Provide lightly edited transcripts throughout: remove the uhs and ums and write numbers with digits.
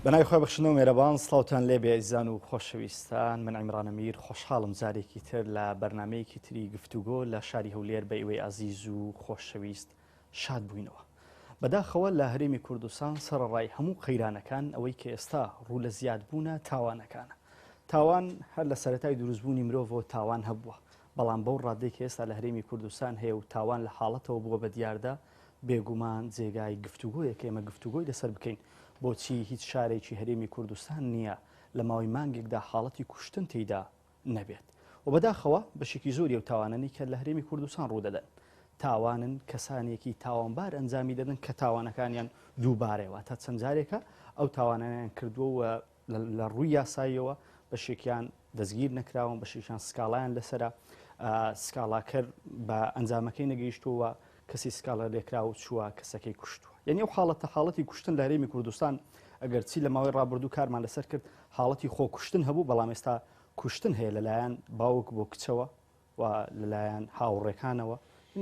بەناوی خۆی بەخشنەوە مێرەبان سڵاوتان لێ بێ ئەزیزان و خۆشەویستان من عیمران ئەمیر خۆشحاڵم جارێکی تر لە بەرنامەیەکی تری گفتوگۆ لە شاری هەولێر بە ئێوەی عەزیز و خۆشەویست شاد بووینەوە. بەداخەوە لە هەرێمی کوردستان سەرەڕای هەموو قەیرانەکان ئەوەی کە ئێستا ڕوو لە زیادبوونە تاوانەکانە. تاوان هەر لە سەرەتای دروستبوونی مرۆڤەوە تاوان هەبووە، بەڵام بەو ڕادەی کە ئێستا لە هەرێمی کوردستان هەیە و تاوان لە حاڵەتەوە بووە بە دیاردا بێگومان جێگای گفتوگۆیە کە ئێمە گفتوگۆی لەسەر بکەین. بۆچی هیچ شارێکی هەرێمی کوردستان نییە لە ماوەی مانگێکدا حاڵەتی کوشتن تێیدا نەبێت و بەداخەوە بەشێکی زۆری و تاوانانی کە لە هەرێمی کوردستان ڕوودەدەن تاوانن کەسانێکی تاوانبار ئەنجامی دەدەن کە تاوانەکانیان دووبارەوە تا چەند جارێکە ئەو تاوانیان کردووە لە ڕووی یاساییەوە بەشێکیان دەستگیر نەکراون بەشێکیان سکاڵایان لەسرە سکاڵاکەر بە ئەنجامەکەی نەگەیشتووە کەسی سکاڵە لێکرا و چووە کەسەکەی کوشتووە. یعنی ئەو حاڵەتی کوشتن لە هەرێمی کوردستان ئەگەر چی لە ماوەی ڕابردوو کارمان لەسەر کرد حاڵەتی خۆکوشتن هەبوو، بەڵام ئێستا کوشتن هەیە لەلایەن باوک بۆ کچەوە و لەلایەن هاوڕێکانەوە.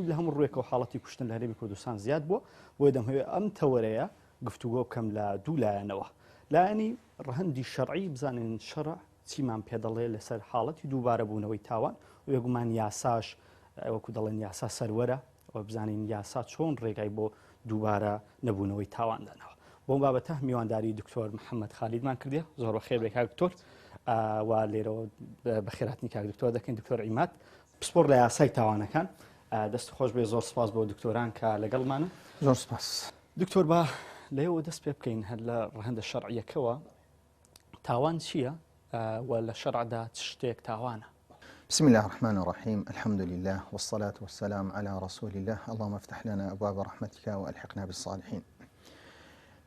لە هەموو ڕوێکەوە حاڵەتی کوشتن لە هەرێمی کوردستان زیاد بووە، بۆیە دەمەوێت ئەم تەوەرەیە گفتوگۆ بکەم لە دوو لایەنەوە. لایەنی ڕەهەندی شەرعی بزانین شەرع چیمان پێدەڵێ لەسەر حاڵەتی دووبارە بوونەوەی تاوان و بێگومان یاساش وەکو دەڵێن یاسا سەروەرە و بزانین یاسا چۆن ڕێگای بۆ دووبارە نەبوونەوەی تاواندانەوە. بۆم بابەتە میوانداری دکتۆر محەممەد خالیدمان کردی. زۆر بەخێر بێ کاک دکتۆر و لێرەوە بەخێراتنی کاک دکتۆر دەکەین. دکتۆر عیماد پسپۆر لە یاسای تاوانەکان. دەست خۆش بێ، زۆر سپاس بۆ دکتۆران کە لەگەڵمانە. زۆر سپاس. دکتۆر با لەیەوە دەست پێ بکەین هەر لە ڕەهەندە شەرعیەکەوە تاوان چییە و لە شەرعدا چ شتێک تاوانە؟ بسم الله الرحمن الرحيم، الحمد لله والصلاة والسلام على رسول الله. اللهم افتح لنا أبواب رحمتك وألحقنا بالصالحين.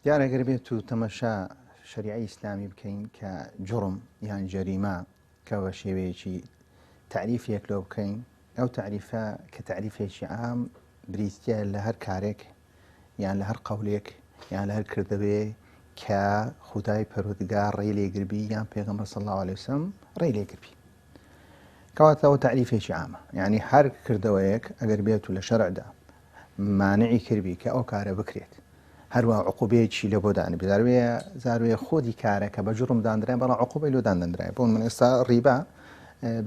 دیارە ئەگەر بێت و تەمەشا شەریعەی ئیسلامی بکەین کە جوڕم یان جەریمە کە بە شێوەیەکی تعریفێک لۆ بکەین، ئەو تعریفە کە تعریفێکی عام بریتە لە هەر کارێک یان لە هەر قەولێک یان لە هەر کردەوێ کە خودای پەروەردگار ڕێی لێگربی یان پێغەمبەر صلی الله عليه وسلم ڕێی لێگربی. کەواتەوە تعریفێکی عامە، یعنی هەر کردەوەیەک ئەگەر بێت و لە شەرعدا مانعی کردبی کە ئەو کارە بکرێت، هەروە عقوبەیەکی لە بۆ دانبێ زاروێ خۆدی کارە کە بە جوڕم دانرای بەڵام عقوبەی لۆ دانرایە. بۆ من ئێستا ڕیبا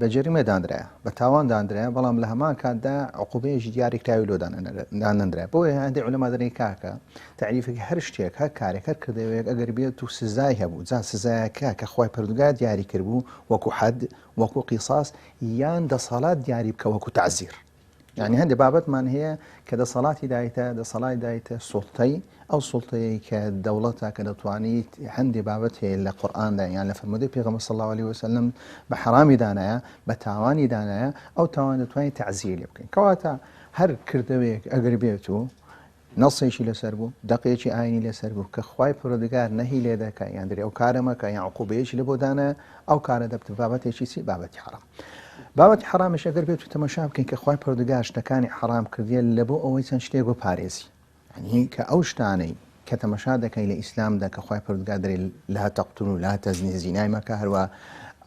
بە جەریمە دانرایە، بە تاوان دانرایە، بەڵام لە هەمان کاتدا عقوبەیەکی دیاری کراوی لۆ دانرایە. بۆیە هەندێک عولەما دەڵێن کاکە تعریفێکی هەر شتێک هەر کارێک هەر کردەوەیەک ئەگەر بێت و سزای هەبوو، جا سزایەکە کە خوای پەروەردگار دیاری کردبوو وەکو حەد وەکو قیساس یان دەسەڵات دیاری بکە وەکو تعزیر. یعنی هەندێک بابەتمان هەیە کە دەسەڵاتی دایتە سوڵتەی ئەو سوڵتەیە کە دەوڵەتە کە دەتوانیت هەندێک بابەت هەیە لە قورئاندا یان لە فەرمودەی پێغەمبەر صلی الله عليه وسلم بە حرامی دانایە بە تاوانی دانایە، ئەو تاوان دەتوانیت تعزیر لێ بکەین. کەواتە هەر کردەوەیەک ئەگەر بێت و نەسێکی لەسەر بوو، دەقەیەکی ئاینی لەسەر بوو کە خوای پەروەردگار نەهی لێ دەکات یان دەرێ ئەو کارە مەکە یان عقوبەیەکی لە بۆ دانایە، ئەو کارە دەبێت بابەتێکی چی؟ بابەتی حرام. بابەتی حرامش ئەگەر بێت و تەماشا بکەین کە خوای پەروەردگار شتەکانی حرام کردیە لە بۆ ئەوەی چەند شتێک بۆ پارێزی، یعنی کە ئەو شتانەی کە تەماشا دەکەی لە ئیسلامدا کە خوای پەروەردگار دەرێ لا تەقتولوا لا تەزنی زینای مەکە، هەروە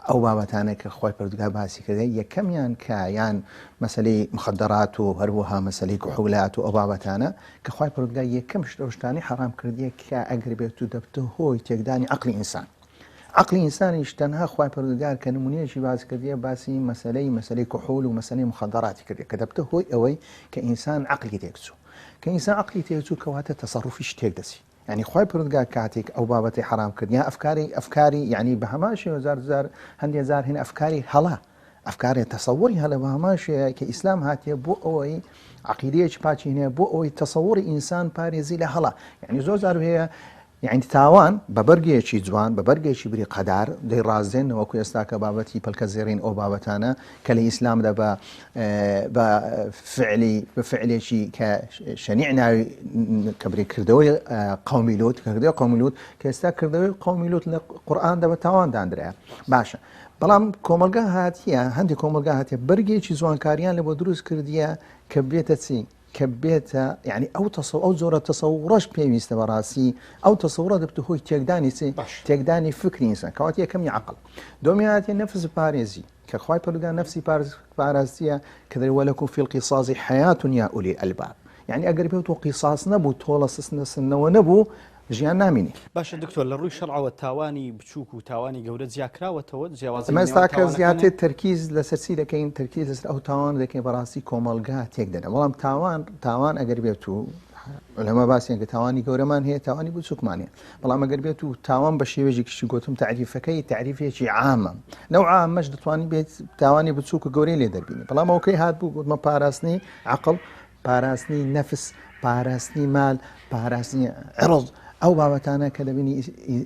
ئەو بابەتانە کە خوای پەروەردگار باسی کردی یەکەمیان کە یان مەسەلەی مخدرات و هەروەها مەسەلەی کوحولات و ئەو بابەتانە کە خوای پەروەردگار یەکەم شتانی حرام کردیە کە ئەگەر بێت و دەبتە هۆی تێکدانی عەقلی ئینسان. عقلی ئینسانیش تەنها خوای پەروەردگار کە نمونەیەکی باس کردیە باسی مەسەلەی کوحول و مەسەلەی مخدراتی کردی کە دەبتە هۆی ئەوەی کە ئینسان عقلی تێکچوو. کە ئینسان عقلی تێکچوو کەواتە تەسەڕوفیش تێک دەچی. یعنی خوای پەروەردگار کاتێک ئەو بابەتی حرام کردیان ئەفکاری یعنی بە هەمان شێوە هەندێک جار هێن ئەفکاری هەڵا، ئەفکاری تەسەووری هەڵە بە هەمان شێوەیە کە ئیسلام هاتیە بۆ ئەوەی عەقیدەیەکی پاچی هەیە بۆ ئەوەی تەسەووری ئینسان پارێزی لە هەڵا. یعنی زۆر جار هەیە یعنی تاوان بە بەرگێکی جوان بە بەرگێکی بری قەدار دەی ڕازێنەوە کو ئێستا کە بابەتی پەلکە زێڕین ئەو بابەتانە کە لە ئیسلامدا بە فعلێکی کە شەنیع ناوی کە بری کردەوەی قەومی لوت کە ئێستا کردەوەی قەومی لوت لە قورئاندا بە تاوان دانرایە. باشە، بەڵام کۆمەلگا هاتیە هەندێک کۆمەلگا هاتیە بەرگێکی جوانکاریان لە بۆ دروست کردیە کە بێتە چی؟ کە بێتە یعنی ئەو زۆرە تەسەووڕەش پێویستە بەڕاستی ئەو تەسەووڕە دەبتە هۆی تێکدانی فکری ئینسان. کەواتە یەکەمی عەقڵ. دومیانەتی نەفس پارێزی کە خوای پەروەردگار نەفسی پاراستیە کە دەڵێ وەلەکم فی القیصاص حەیات یا ئولی الئەلباب. یعنی ئەگەر بێت و قیساس نەبوو، تۆڵە سنەوە نەبوو، ژیان نامینی. باشە دکتۆر لە ڕووی شەرعەوە تاوانی بچووک و تاوانی گەورە جیاکراوەتەوە جیاوازی مەستاکە زیاتر تەرکیز لەسەرسی دەکەین تەرکیز لەسەر ئەو تاوان دەکەین بەڕاستی کۆمەلگا تێک دەدەن بەڵام تاوان ئەگەر بێت و لەمە باسییان کە تاوانی گەورەمان هەیە تاوانی بچووکمان هەیە بەڵام ئەگەر بێت و تاوان بە شێوێژی کشتی گوتم تعریفەکەی تعریفێکی عامە نەو عامەش دەتوانانی بێت تاوانی بچووک و گەورەی لێ دەربینی بەڵام ئەوکەی هات بوو گوتمە پاراستنی عقڵ پاراستنی نەفس پاراستنی مال پاراستنی عرض ئەو بابەتانە کە دەبینی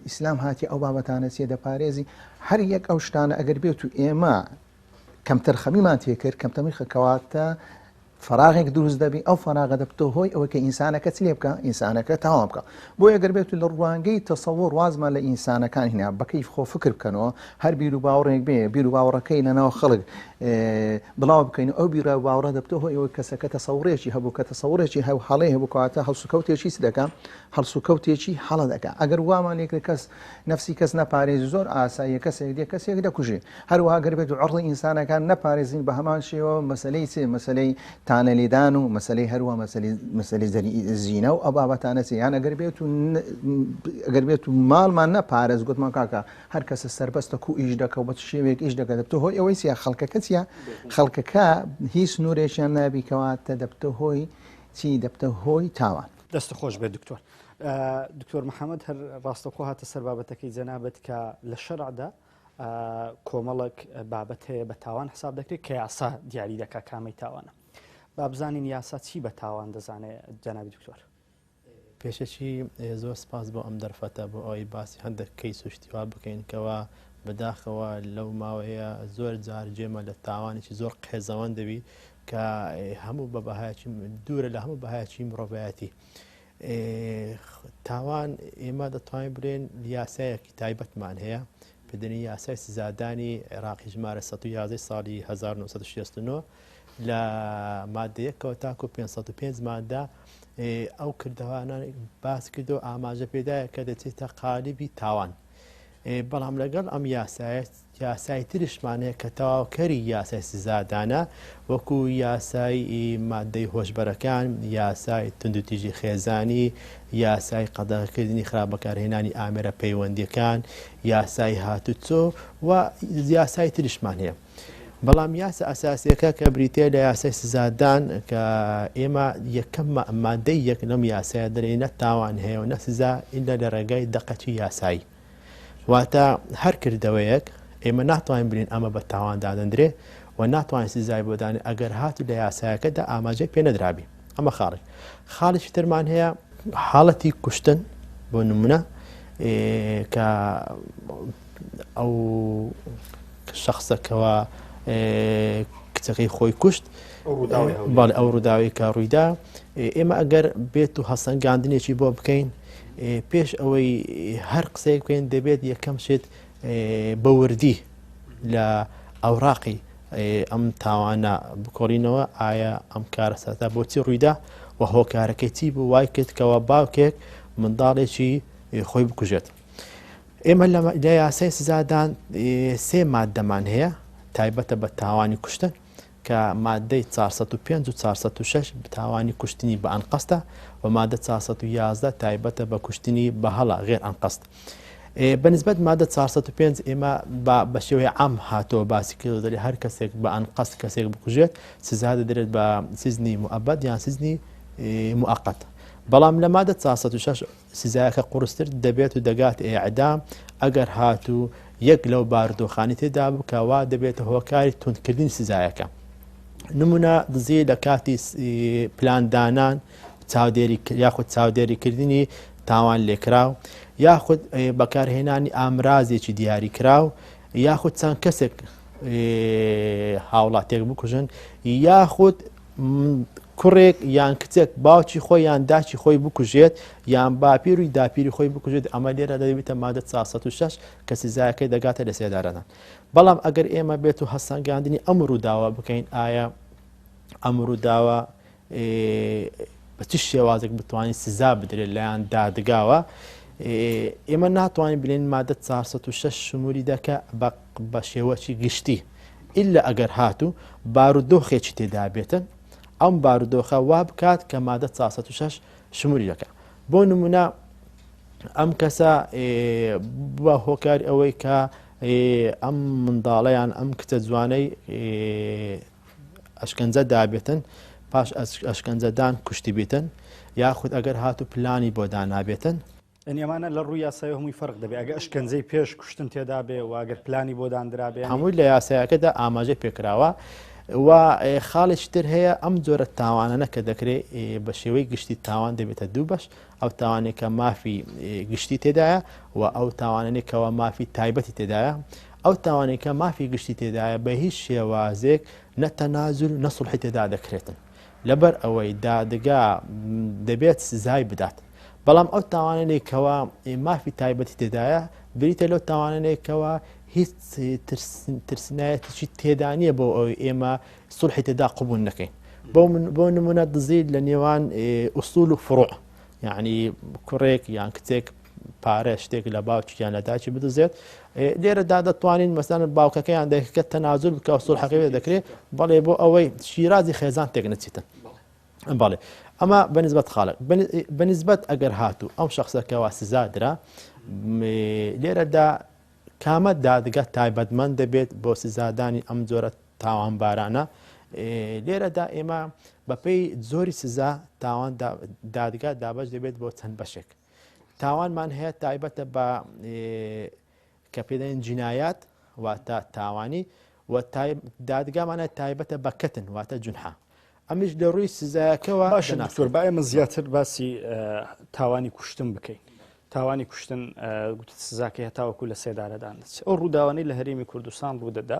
ئیسلام هاتی ئەو بابەتانە چێ دەپارێزی هەر یەک ئەو شتانە ئەگەر بێت و ئێمە کەمتر خەمیمان تێکرد کەمتەمی خەکەواتە فراغێک دروست دەبی ئەو فراغە دەبتە هۆی ئەوە کە ئینسانەکە چ لێ بکە ئینسانەکە تاوان بکە بۆیە ئەگەر بێت و لە ڕوانگەی تەسەووڕ وازمان لە ئینسانەکان هێنا بەکەیف خۆ فکر بکەنەوە هەر بیر و باوەڕێک بێ بیر و باوەڕەکەی لەناو خەڵک بڵاو بکەین ئەو بیرە باوەڕە دەبتە هۆی ئەوە کەسەکە تەسەووڕێکی هەبوو کە تەسەووڕێکی هەو هەڵەی هەبوو کەواتە هەڵسوکەوتێکی چ دەکەم هەڵسوکەوتێکی هەڵە دەکات ئەگەر وامان لێک کەس نفسی کەس نەپارێزی زۆر ئاساییە کەسێک دێ کەسێک دەکوژێ هەروەها گەر بێت و عەرضی ئینسانەکان نەپارێزین بە هەمان شێوە مەسەلەی چێ مەسەلەی تانەلێدان و مەسەلەی هەروە مەسەلەی زینە و ئەو بابەتانە چێ یان ئەگەر بێت و ماڵمان نەپارێز گوتمان کاکە هەر کەسە سەربەستە کو ئیش دەکە و بە شێوێک ئیش دەکە دەبتە هۆی ئەوەی چیە خەڵکەکە چیە خەڵکەکە هیچ نورێکیان نابی کەواتە دەبتە هۆی چی دەبتە هۆی تاوان دەست خۆش بێت دکتۆر دکتۆر محەممەد هەر ڕاستەخۆ هاتە سەر بابەتەکەی جەنابەت کە لە شەرعدا کۆمەڵک بابەت هەیە بە تاوان حساب دەکرێت کە یاسا دیاری دەکا کامی تاوانە با بزانین یاسا چی بە تاوان دەزانێت جەنابی دکتۆر پێشەکی زۆر سپاس بۆ ئەم دەرفەتە بۆ ئەوی باسی هەندێک کەی سوشتیوا بکەین کەەوە بەداخەوە لەو ماوەیە زۆر جار جێمە لە تاوانێکی زۆر قێزەوەن دەبی کە هەموو بە بەهایەکی دوورە لە هەموو بەهایەکی مرۆڤایەتی تاوان ئێمە دەتوانین برێن یاسایەکی تایبەتمان هەیە پێدەنی یاسای سزادانی عێراقی ژمارە 111 ساڵی 1969 لە مادەیەکەوە تاکو 505 مادە ئەو کردوانان باس کردو ئاماژە پێدایە کە دەچێتە قالیبی تاوان بەڵام لەگەڵ ئەم یاسای ترشمانەیە کە تەواوکەری یاسای سزادانە وەکو یاسای مادەی هۆشبەرەکان یاسای توندوتیژی خێزانی یاسای قەدەغەکردنی خراپبەکارهێنانی ئامێرە پەیوەندیەکان یاسای هاتوچۆ و یاسای ترشمان هەیە بەڵام یاسا ئەساسیەکە کە بریتە لە یاسای سزادان کە ئێمە یەکەم مادەی یەک لەم یاسایە دەرێ نە تاوان هەیە و نە سزا ئیندا لە ڕێگای دەقەتی یاسایی واتە هەر کردەوەیەک ئێمە ناتوانین برین ئەمە بە تاوان دادەندرێ و ناتوانین سزای بۆدانێ ئەگەر هاتو لە یاسایەکەدا ئاماژەی پێ نەدرابی ئەمە خاڵێکی ترمان هەیە حاڵەتی کوشتن بۆ نمونە کە ئەو شخصەکەەوە کچەکەی خۆی کوشت باڵ ئەو ڕووداوی کە ڕوویدا ئێمە ئەگەر بێت و هەسەنگاندنێکی بۆ بکەین پێش ئەوەی هەر قسەی بکەین دەبێت یەکەم شێت بەوردی لە ئەوراقی ئەم تاوانە بکۆڵینەوە ئایا ئەم کارە سەرتا بۆچی ڕوویدا و هۆکارەکەی چی بوو وای کرد کەەوە باوکێک منداڵێکی خۆی بکوژێت ئێمە لە یاسای سزادان سێ مادەمان هەیە تایبەتە بە تاوانی کوشتن کە مادەی 405 و 406 تاوانی کوشتنی بە ئەنقەستە و مادە 411 تایبەتە بە کوشتنی بە هەڵە غێر ئەنقەست بەنسبەت مادە 405 ئێمە بە شێوەیە عام هاتەوە باسی کرد دەری هەر کەسێک بە ئەنقەست کەسێک بکوژێت سزا دەدرێت بە سزنی موعەبەد یان سزنی موعەقەت بەڵام لە مادە 406 سزایەکە قورستر دەبێت و دەگات ئێعدام ئەگەر هاتوو یەک لەو بارودۆخانی تێدا بکەوا دەبێتە هۆکاری توندکردنی سزایەکە نمونە دزی لە کاتی پلاندانان یاخود چاودێریکردنی تاوان لێکراو یاخود بەکارهێنانی ئامرازێکی دیاریکراو یاخود چەند کەسێک هاوڵاتێک بکوژن یاخود کوڕێک یان کچێک باوکی خۆی یان داچی خۆی بکوژێت یان باپیر و داپیری خۆی بکوژێت ئەمە لێرە دەبێتە مادە 406 کە سزایەکەی دەگاتە لە سێدارەدان بەڵام ئەگەر ئێمە بێت و هەسەنگاندنی ئەم ڕووداوە بکەین ئایا ئەم ڕووداوە بە چ شێوازێک بتوانین سزا بدرێت لەیان دادگاوە ئێمە ناتوانین بلێن مادە 406 شمولی دەکە بە شێوەکی گشتی ئیلا ئەگەر هاتوو بارودۆخێکی تێدا بێتن ئەم بارودۆخە وا بکات کە مادە 406 شمولی دەکە بۆ نمونە ئەم کەسە بە هۆکاری ئەوەی کە ئەم منداڵەیان ئەم کچە جوانەی ئەشکەنجە دابێتن پاش ئەشکەنجەدان کوشتی بیتن یاخود ئەگەر هاتو پلانی بۆ دانابێتن ئەمانە لە ڕووی یاسای هەمووی فەرق دەبێت ئەگە ئەشکەنجەی پێش کوشتن تێدا بێ و ئەگەر پلانی بۆ دانرابێ هەمووی لە یاسایەکەدا ئاماژە پێکراوە و خاڵێکی تر هەیە ئەم جۆرە تاوانانە کە دەکرێت بە شێوەی گشتی تاوان دەبێتە دوو بەش ئەو تاوانێکە مافی گشتی تێدایە و ئەو تاوانێکەوە مافی تایبەتی تێدایە ئەو تاوانێکە مافی گشتی تێدایە بە هیچ شێوازێک نەتەنازل نەسوڵحی تێدا دەکرێتن لەبەر ئەوەی دادگا دەبێت سزای بدات بەڵام ئەو تاوانێکەوە مافی تایبەتی تێدایە بریتە لەو تاوانێکەوە هیچ ترسنایەتیی تێدانیە بۆ ئەوی ئێمە سوڵحی تێدا قبول نەکەین بۆ نمونە دزیل لە نێوان ئوسول و فڕوع یعنی کوڕێک یان کچێک پارە شتێک لە باوکیان لە داچی بدزێت لێرەدا دەتوانین مەسەن باوکەکەیان دەکە تەنازل بکە و سوڵحەکەی دەکرێت بەڵێ بۆ ئەوەی شیرازی خێزان تێک نەچیتن بەڵێ ئەمە بەنسبەت خاڵک بەنسبەت ئەگەر هاتوو ئەم شخصەکەەوە سزادرا لێرەدا کامە دادگا تایبەتمەند دەبێت بۆ سزادانی ئەم جۆرە تاوانبارانە لێرەدا ئێمە بەپێی زۆری سزا تاوان دادگا دابش دەبێت بۆ چەند بەشێک تاوانمان هەیە تایبەتە بە کە پێدەین جینایات واتە تاوانی و دادگامانە تایبەتە بە کەتن واتە جونحا ئەمیش لە ڕووی سزایەکەەوە باشتر با ئێمە زیاتر باسی تاوانی کوشتن بکەین تاوانی کوشتن گوت سزاکە هەتاوەکو لە سێدارەدان ئەو ڕووداوانەی لە هەرێمی کوردستان ڕوودەدا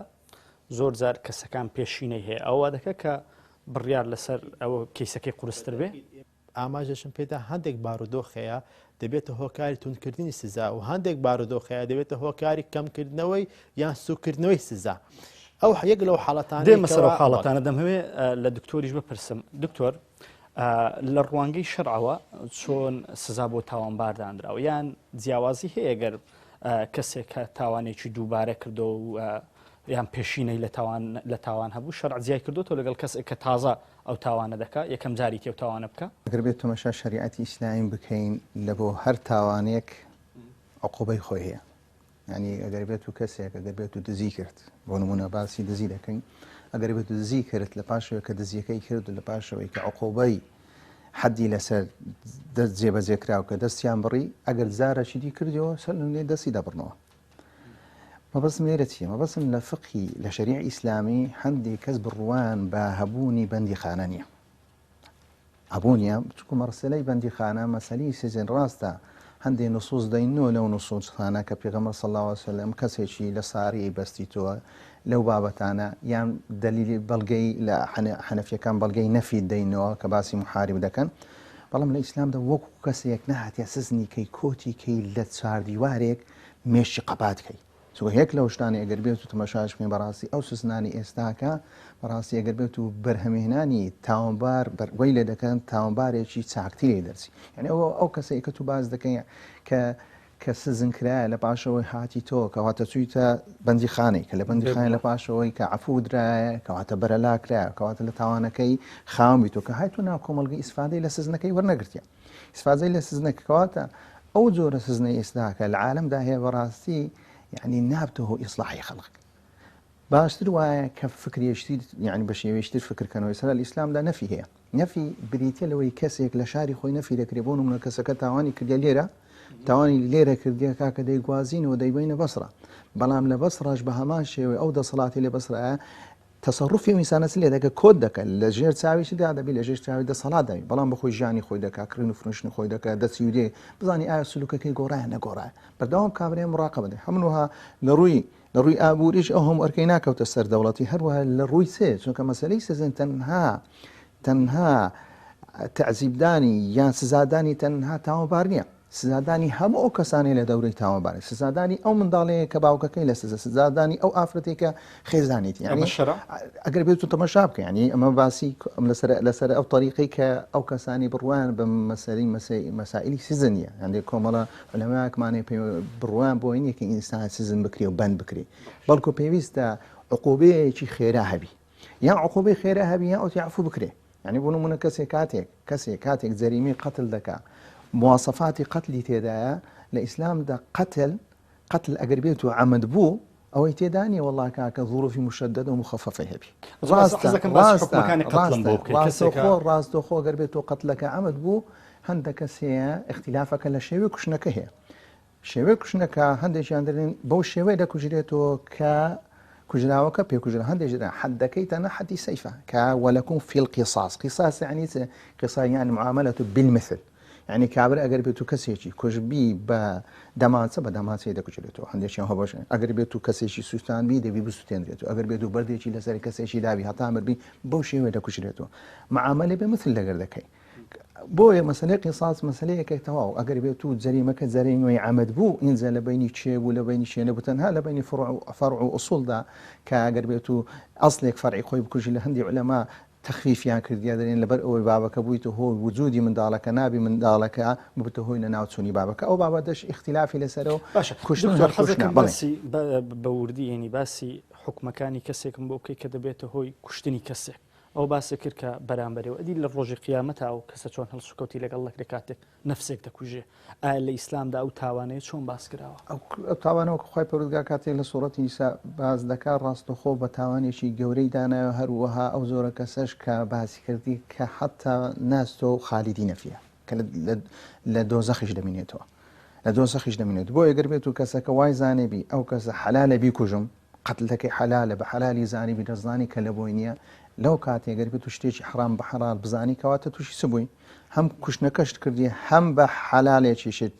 زۆر جار کەسەکان پێشینەی هەیە ئەوە دەکە کە بڕیار لەسەر ئەوە کەیسەکەی قورستر بێ ئاماژەشم پێدا هەندێک بارودۆخەیە دەبێتە هۆکاری تونکردنی سزا و هەندێک بارودۆخەیە دەبێتە هۆکاری کەمکردنەوەی یان سوکردنەوەی سزا ئەو یەک لەو حاڵەتان دێ مەسەر حاڵەتانە دەمەوێ لە دکتۆریش بپرسم دکتۆر لە ڕوانگەی شەرعەوە چۆن سزا بۆ تاوانباردانراوە یان جیاوازی هەیە گەر کەسێک کە تاوانێکی دووبارە کردو و یان پێشینەی لە تاوان هەبوو شەرع جیای کردوتەوە لەگەڵ کەسێک کە تازە ئەو تاوانە دەکا یەکەم جاری تێ تاوانە بکە ئەگەر بێت تۆمەشا شریعەتی ئیسلامی بکەین لە بۆ هەر تاوانێک عقوبەی خۆی هەیە ینی ئەگەر بێت و کەسێک ئەگەر بێت و دزی کرد بۆ نمونە باسی دزی دەکەین ئەگەر بێت و دزی کرد لە پاشەوەی کە دزیەکەی کرد و لە پاشەوەی کە عقوبەی حەدی لەسەر دەست جێبەجێکراو کە دەستیان بڕی ئەگەر جارەشی دی کردەوە سەر لێ دەستی دەبڕنەوە مەبەستم لێرە چییە؟ مەبەستم لە فقهی لە شەریع ئیسلامی هەندێک کەس بڕوان بە هەبوونی بەندیخانە نییە هەبوونیە چکو مەرسلەی بەندیخانە مەسەلەی سێزن ڕاستە هەندێک نصوص دەینەوە لەو نصوصخانە کە پێغەمبەر صلی الله علیه وسلم کەسێکی لە ساری بەستیتەوە لەو بابەتانە یان دلیلی بەڵگەی لە حەنەفیەکان بەڵگەی نەفی دەینەوە کە باسی محارب دەکەن بەڵام لە ئیسلامدا وەکو کەسێک نەهاتیە سزنی کەی کۆتی کەی لە چواردیوارێک مێشی قەپاتکەی چۆ هێک لەو شتانی ئەگەر بێت و تەماشاش پێ بەڕاستی ئەو سوسنانی ئێستاکە بەڕاستی ئەگەر بێت و بەرهەمێنانی تاوانبار بەرگۆی لێ دەکەن تاوانبارێکی چاکتی لێ دەرسی یعنی ئەو کەسەی کە تو باز دەکەین کە سزنکرایە لە پاشەوەی هاتی تۆ کەواتە چوویتە بەندیخانەی کە لە بەندیخانە لە پاشەوەی کە عەفو درایە کەواتە بەرەلاکرایە کەواتە لە تاوانەکەی خاوەن بیتۆ کە هاتوو ناو کۆمەڵگەی ئیسفادەی لە سزنەکەی وەرنەگرتیە ئیسفادەی لە سزنەکە کەواتە ئەو جۆرە سزنەی ئێستاکە لە عالەمدا هەیە بەڕاستی يعني نابته إصلاح خلق باشتر وایە کە فکرێشتی یعنی بە شێوەیەشتر فکرکەنەوەی سەر الئیسلامدا نەفی هەیە نەفی بریتە لەوەی کەسێک لە شاری خۆی نەفی دەکرێت بۆ نمونە کەسەکە تاوانی کردە لێرە تاوانی لێرە کردیە کاکە دەیگوازینەوە دەیبینە بەسرە بەڵام لە بەسڕاش بە هەمان شێوەی ئەو دەسەڵاتی لە بەسرایە تەسەڕوفی میسانەت لێ دەکە کۆت دەکەن لە ژێر چاویشدا دەبی لە ژێر چاوی دەسەڵات دەبی بەڵام بەخۆی ژیانی خۆی دەکا کردن و فرۆشتنی خۆی دەکا دەستی و دێ بزانی ئایا سلوکەکەی گۆڕایە نەگۆڕایە بەردەوام کابرای مڕاقەبە بدەین هەمووها لە ڕووی ئابووریش ئەو هەموو ئەرکەی ناکەوتە سەر دەوڵەتی هەروەها لە ڕووی سێ چونکە مەسەلەی سزن تەنها تەعزیبدانی یان سزادانی تەنها تاوانبار نییە سزادانی هەموو ئەو کەسانی لە دەورەی تاوانبارە سزادانی ئەو منداڵەیە کە باوکەکەی لە سزە سزادانی ئەو ئافرەتێکە خێزانێتی یعنی ئەگەر بێت و تەماشا بکە یعنی ئەمە باسی لەسەر ئەو طریقی کە ئەو کەسانی بڕوان بە مەسائلی سزنیە هەندێک کۆمەڵە عولەماکمانێ بڕوان بۆ اینە کە ئینسان سزن بکرێ و بند بکرێ بەڵکو پێویستە عقوبەیەکی خێرا هەبی یان عقوبەی خێرا هەبی یان ئەوتی عەفو بکرێ یعنی بۆ نمونە کەسێک کاتێک جەریمەی قەتل دەکا مواصفاتی قتلی تێدایە لە ئیسلامدا قتل ئەگەر بێت و عەمد بوو ئەوەی تێدانی والله کاکە ظروفی مشدد و مخففەی هەبی ڕاستەخۆ گەر بێت و قتلەکە عەمد بوو هەندێک کەسەیە اختلافەکە لە شێوەی کوشتنەکە هەیە شێوەی کوشتنەکە هەندێکیان دەڵێن بەو شێوەی دەکوژرێتەوە کە کوژراوەکە پێکوژرا هەندێک حدەکەی تەنە حەدی سەیفە کە وەلەکم فی القصاص قصاص یعنی قصاص يعني معاملة بالمثل يعني کابرا ئەگەر بێت و کەسێکی کوژبی بە دەمانچە بە دەماچەی دەکوژرێتەوە هەندێکیان هەبەش ئەگەر بێت و کەسێکی سوستانبی دەبی بسووتێنرێتەوە ئەگەر بێت و بەردێکی لەسەر کەسێکی داوی هەتا مردبی بەو شێوەیە دەکوژرێتەوە معاملەی بمثل لەگەر دەکەی بۆیە مەسەلەی قیساس مەسەلەیەکێک تەواو ئەگەر بێت و جەریمەکە جەرێنەوەی عەمد بوو ئینجا لە بینی چێ بوو لە بینی شوێنە بوو تەنها لە بینی فەرع و ئوسوڵدا کە ئەگەر بێت و ئەسڵێک فەرعی خۆی بکوژی لە هەندی عولەما تەخفیفیان کردیا دەرێن لەبەر ئەوەی بابەکە بوویتە هۆی وجودی منداڵەکە نابی منداڵەکە ببتە هۆی لە ناوچوونی بابەکە ئەو بابەتەش اختلافی لەسەرەوە بە وردی ینی باسی حکومەکانی کەسێکم بۆ بکەی کە دەبێتە هۆی کوشتنی کەسێک ئەو باسی کرد کە بەرامبەرەوە ئەدی لە ڕۆژی قیامەتە ئەو کەسە چۆن هەڵسوکەوتی لەگەڵ لە کاتێک نەفسێک دەکوژێ ئایا لە ئیسلامدا ئەو تاوانەیە چۆن باس کراوە ئەو تاوانەوە خۆی پەروەردگار کاتێک لە سوورەتی نیسا باز دەکات ڕاستەخۆ بە تاوانێکی گەورەی دانایە هەروەها ئەو زۆرە کەسەش کە باسی کردی کە حتا ناستۆ و خالیدی نەفیە کە لە دۆزەخیش دەمێنێتەوە لە دۆزەخیش دەمێنێت بۆ ئەگەر بێت و کەسەکە وای زانێبی ئەو کەسە حەلالە بیکوژم قتلەکەی حەلالە بە حەلالی زانیبی دەزانی کە لە بۆی نییە لەو کاتێگەر بێت و شتێکی حرام بە حەلال بزانی کەواتە تووشی سبووی هەم کوشتنەکەشت کردی هەم بە حەلالێکیشت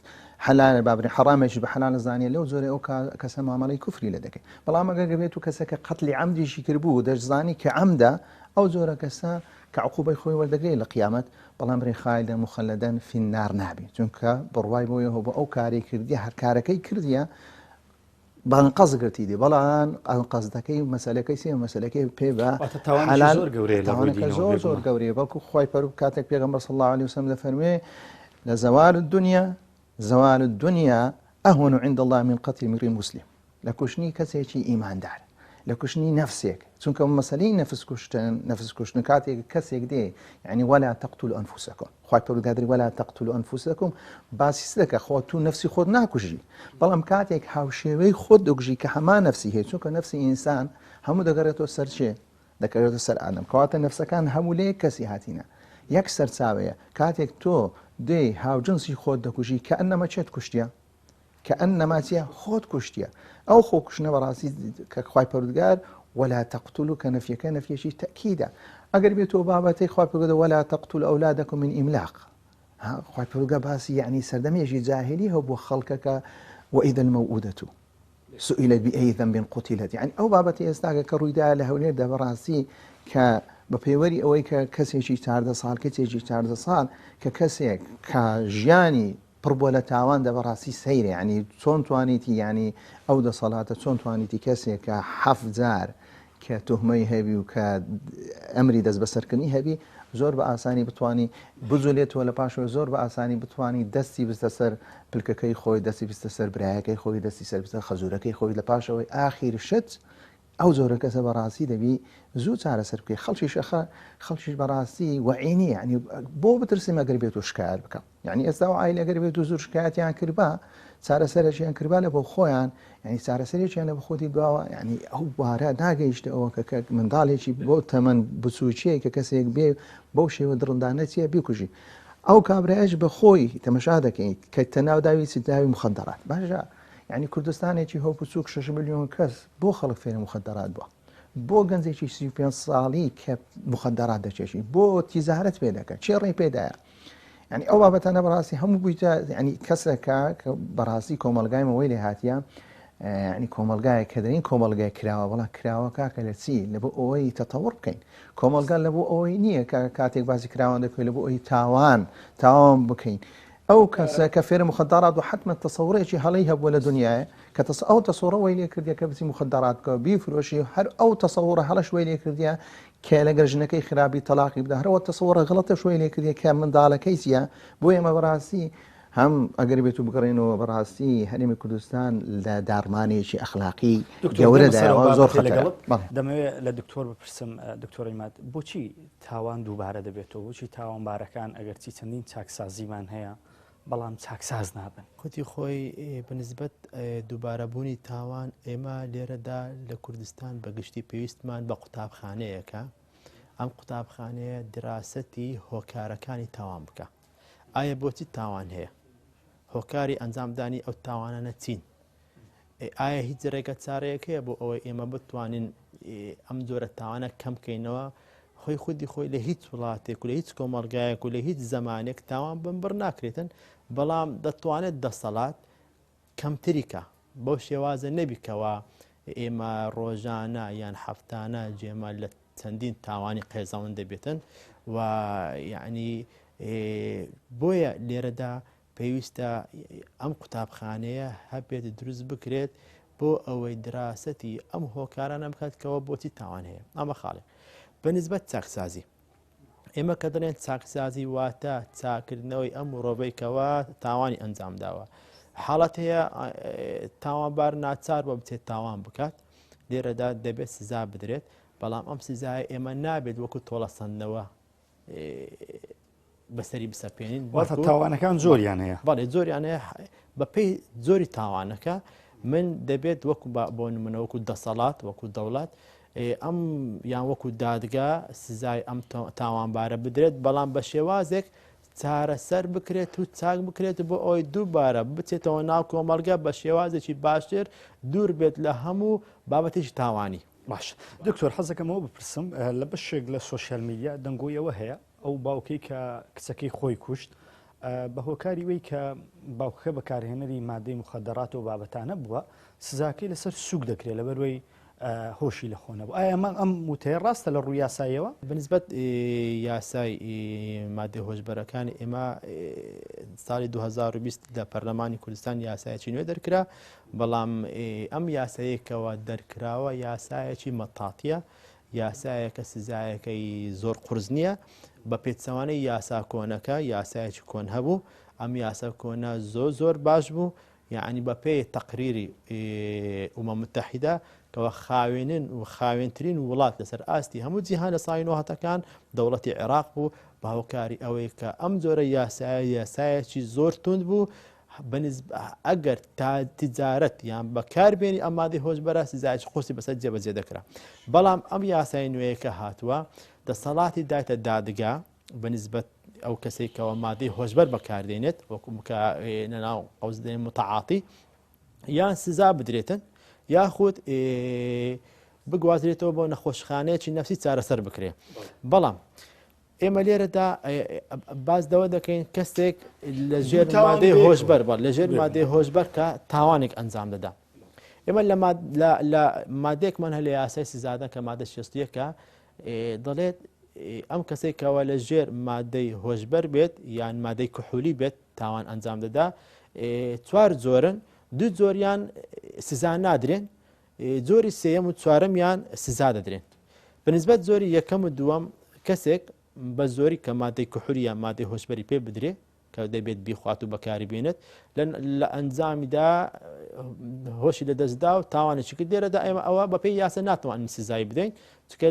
حەلالە بابری حرامێکی بە حەلال زانیە لەو زۆرە ئەو کەسە مامەڵەی کوفری لە دەکەی بەڵام ئەگەر بێت و کەسەکە قتلی عەمدیشی کردبوو دەشزانی کە عەمدە ئەو زۆرە کەسە کە عقوبەی خۆی وەردەگرێت لە قیامەت بەڵام ڕێخایدە مخەلەدەن فی النار نابی چونکە بڕوای بۆیە هەبوو بە ئەو کاری کردی هەر کارەکەی کردیە بانقەز گرتی دی بەڵام قەزدەکەی مەسەلەکەی سێ مەسەلەکەی پێ بە زۆر گەورەیە بەڵکو خۆی پەرو کاتێک پێغەمبەر صلی الله عليه وسلم دەفەرموێ لە زەوال الدنيا أهون عند الله من قتل امرئ مسلم لە کوشتنی کەسێکی ئیماندار لە کوشتنی نەفسێک چونکە مەسەلەی نەفس کوشتن کاتێک کەسێک دێ یعنی ولا تقتلوا أنفسكم خۆی پەروەردگار ولا تقتلوا أنفسكم باسی دەکە خۆ تو نەفسی خۆت ناکوژی بەڵام کاتێک هاوشێوەی خۆت دەکوژی کە هەمان نەفسی هەیە چونکە نەفسی ئینسان هەموو دەگەڕێتەوە سەر چێ دەکەوێتە سەر ئادەم کەواتە نەفسەکان هەموو لێ کەسی هاتینە یەک سەرچاوەیە کاتێک تۆ دێ هاوجنسی خۆت دەکوژی کە ئەنەمە چێت کوشتیە کە ئەنەما چیە خۆت کوشتیە ئەو خۆ کوشتنە بەڕاستی کە خۆی پەروەردگار ولا تقتلوا کە نەفیەکە نەفیەکی تەکیدە ئەگەر بێتەوە بابەتەی خۆی پەروەردگار ولا تقتلوا أولادكم من إملاق خۆی پەروەردگار باسی یعنی سەردەمێژی جاهلی هەبوو بۆ خەڵکەکە وإذا الموءودة سئلت بأي ذنب قتلت يعني ئەو بابەتی ئێستاکە کە ڕوویدا لە هەولێردا بەڕاستی کە بە پێوەری ئەوەی کە کەسێکی 14 ساڵ کەسێکی 14 ساڵ کە کەسێک کە ژیانی پڕ بۆ لە تاوان دەبەڕاستی سەیرە ینی چۆن توانیتی ینی ئەو دەسەڵاتە چۆن توانیتی کەسێک کە 7 جار کە توهمەی هەبی و کە ئەمری دەست بەسەرکردنی هەبی زۆر بە ئاسانی بتوانی بجولێتەوە لە پاشەوە زۆر بە ئاسانی بتوانی دەستی بستە سەر پلکەکەی خۆی دەستی بستە سەر برایەکەی خۆی دەستی سەر بستە خەزورەکەی خۆی لە پاشەوەی ئاخیر شت ئەو زۆرە کەسە بەڕاستی دەبی زوو چارەسەر بکەی خەڵکیش بەڕاستی وعینی ینی بۆ بترسیم ئەگەر بێت و شکایەت بکەم یعنی ئێستا و ئایل ئەگەر بێت و زۆر شکایەتیان کردبا چارەسەرێکیان کردبا لە بۆ خۆیان ینی چارەسەرێکیان لە بە خۆتی دواوە ینی ئەو بوارە ناگەیشتە ئەوە کە منداڵێکی بۆ تەمەەن بچووچەیە کە کەسێک بێ بەو شێوە دڕندانەتیە بیکوژی ئەو کابراایش بە خۆی تەمەشا دەکەیت کە تەناو داوی چداوی مخەدەرات باشە یعنی کوردستانێکی هەو بچووک 6 ملیۆن کەس بۆ خەڵک فێرە مخەدەرات بووە بۆ گەنجێکی 35 ساڵی کە مخەدەرات دەچێشی بۆ تیزارەت پێ دەکات چێ ڕێی پێدایە ینی ئەو بابەتانە بەڕاستی هەموو بوویتە ینی کەسێکە کە بەڕاستی کۆمەلگایمەوەی لێ هاتیە ینی کۆمەلگایە کە دەین کۆمەلگای کراوە بەڵام کراوە کاکە لە چی لە بۆ ئەوەی تەتەوڕ بکەین کۆمەلگا لە بۆ ئەوەی نییە کە کاتێک باسی کراوان دەکەین لە بۆ ئەوەی تاوان بکەین ئەو کەسە کە فێرە مخدرات و حتممە تەسەوڕێکی هەڵی هەبووە لە دنیاە کە ئەو تەسەوڕە وی لێ کردیا کە بچی مخدرات بکە بیفرۆشی هەر ئەو تەسەوڕە هەڵەش وی لێ کردیا کە لەگەر ژنەکەی خراپی تەلاقی بدە هەرەوە تەسەوڕە غڵەتە شوی لێ کردیا کە منداڵەکەی چیە بۆ ئێمە بەڕاستی هەم ئەگەر بێت و بگەڕێنەوە بەڕاستی هەرێمی کوردستان لە دارمانێکی ئەخلاقی گەورەداەوە زۆر دەمەوێت لە دکتۆر بپرسم دکتۆری مات بۆچی تاوان دووبارە دەبێتەوە بۆچی تاوانبارەکان ئەگەرچی چەندین چاکسازیمان هەیە بەڵام چاکساز نابن. خۆتی خۆی بەنسبەت دووبارەبوونی تاوان ئێمە لێرەدا لە کوردستان بەگشتی پێویستمان بە قوتابخانەیەکە. ئەم قوتابخانەیە دراسەتی هۆکارەکانی تاوان بکە. ئایا بۆچی تاوان هەیە؟ هۆکاری ئەنجامدانی ئەو تاوانانە چین؟ ئایا هیچ ڕێگە چارەیەک هەیە بۆ ئەوەی ئێمە بتوانین ئەم جۆرە تاوانە کەم بکەینەوە؟ خۆی خودی خۆی لە هیچ وڵاتێک و لە هیچ کۆمەڵگایەک و لە هیچ زەمانێک تاوان بمبڕ ناکرێتن، بەڵام دەتوانێت دەسەڵات کەمتریکە بەو شێوازە نەبیکەوە ئێمە ڕۆژانە یان هەفتانە جێمە لە چەندین تاوانی قێزاون دەبێتن و یعنی بۆیە لێرەدا پێویستە ئەم قوتابخانەیە هەبێت دروست بکرێت بۆ ئەوەی دراسەتی ئەم هۆکارانە بکاتکەوە بۆچی تاوان هەیە. ئەمە خاڵێک. بەنسبەت چاکسازی ئێمە کە دەڵێن چاکسازی واتە چاکردنەوەی ئەم ڕۆبەیکەوە تاوانی ئەنجام داوە. حاڵەت هەیە تاوانبار ناچار بۆ بچێت تاوان بکات، لێرەدا دەبێت سزا بدرێت، بەڵام ئەم سزای ئێمە نابێت وەکو تۆڵە سندنەوە بەسەری بسەپێنین. واتە تاوانەکان زۆریان هەیە. بەڵێ زۆریان هەیە. بەپێی زۆری تاوانەکە من دەبێت وەکو بۆ نمونە وەکو دەسەڵات وەکو دەوڵات ئەم یان وەکو دادگا سزای ئەم تاوانبارە بدرێت، بەڵام بە شێوازێک چارەسەر بکرێت و چاک بکرێت بۆ ئەوی دووبارە بچێتەوە ناو کۆمەڵگە بە شێوازێکی باشتر دوور بێت لە هەموو بابەتێکی تاوانی. باش دکتۆر حەزەکەمەوە بپرسم لە بەشێک لە سوۆسیال میدیا دەنگۆیەوە هەیە ئەو باوکەی کە کچەکەی خۆی کوشت بە هۆکاری وی کە باوکەکە بەکارهێنەری مادەی مخدرات و بابەتانە بووە سزاکەی لەسەر سووک دەکرێت لەبەروەی هۆشی لە خۆنەبوو. ئایا ئەم وتەیە ڕاستە لە ڕووی یاساییەوە؟ بەنسبەت یاسای مادەی هۆشبەرەکانی ئێمە ساڵی 2020 لە پەرلەمانی کوردستان یاسایەکی نوێ دەرکرا، بەڵام ئەم یاسایەکەوە دەرکراوە یاسایەکی مەتاتیە، یاسایەکە سزایەکەی زۆر قورس نییە بە پێچەوانەی یاسا کۆنەکە یاسایەکی کۆن هەبوو. ئەم یاسا کۆنە زۆر باش بوو، یعنی بە پێی تەقریری ئومەم متحیدە کەەوە خاوێنن و خاوێنترین وڵات لەسەر ئاستی هەموو جیهان لە ساڵی 90ەکان دەوڵەتی عێراق بوو بە هۆکاری ئەوەی کە ئەم جۆرە یاسایەکی زۆر تند بوو ئەگەر تا تیجارەت یان بەکاربێنی ئەم مادەی هۆشبەرە سزایەکی قورسی بەسەر جێبەجێ دەکرا. بەڵام ئەم یاسای نوێیەکە هاتووە دەسەڵاتی دایتە دادگا بەنسبەت ئەو کەسێکەوە مادەی هۆشبەر بەکاردێنێت وەکو ناو قەوزدەی متعاتی یان سزا بدرێتن یاخود بگوازرێتەوە بۆ نەخۆشخانەیەکی نەفسی چارەسەر بکرێ. بەڵام ئێمە لێرەدا باز دەوە دەکەین کەسێک لە ژێر مادەی هۆشبەر لە ژێر مادەی هۆشبەر کە تاوانێک ئەنجام دەدا. ئێمە لە مادێکمان هە لە یاسای سزادە کە مادە 61 دەڵێت ئەم کەسێکەوە لە ژێر مادەی هۆشبەر بێت یان مادەی کحولی بێت تاوان ئەنجام دەدا، چوار جۆرن، دوو جۆریان سزا نادرێن، جۆری سێیەم و چوارەمیان سزا دەدرێن. بەنسبەت زۆری یەکەم و دووەم کەسێک بە زۆری کە مادەی کحولی یان مادەی هۆشبەری پێ بدرێ کە دەبێت بیخوات و بەکاری بێنێت لە ئەنجامیدا هۆشی لە دەستدا و تاوانێکی کرد. لێرەدا ئێمە ئەوە بە پێی یاسە ناتوانین سزای بدەین چکە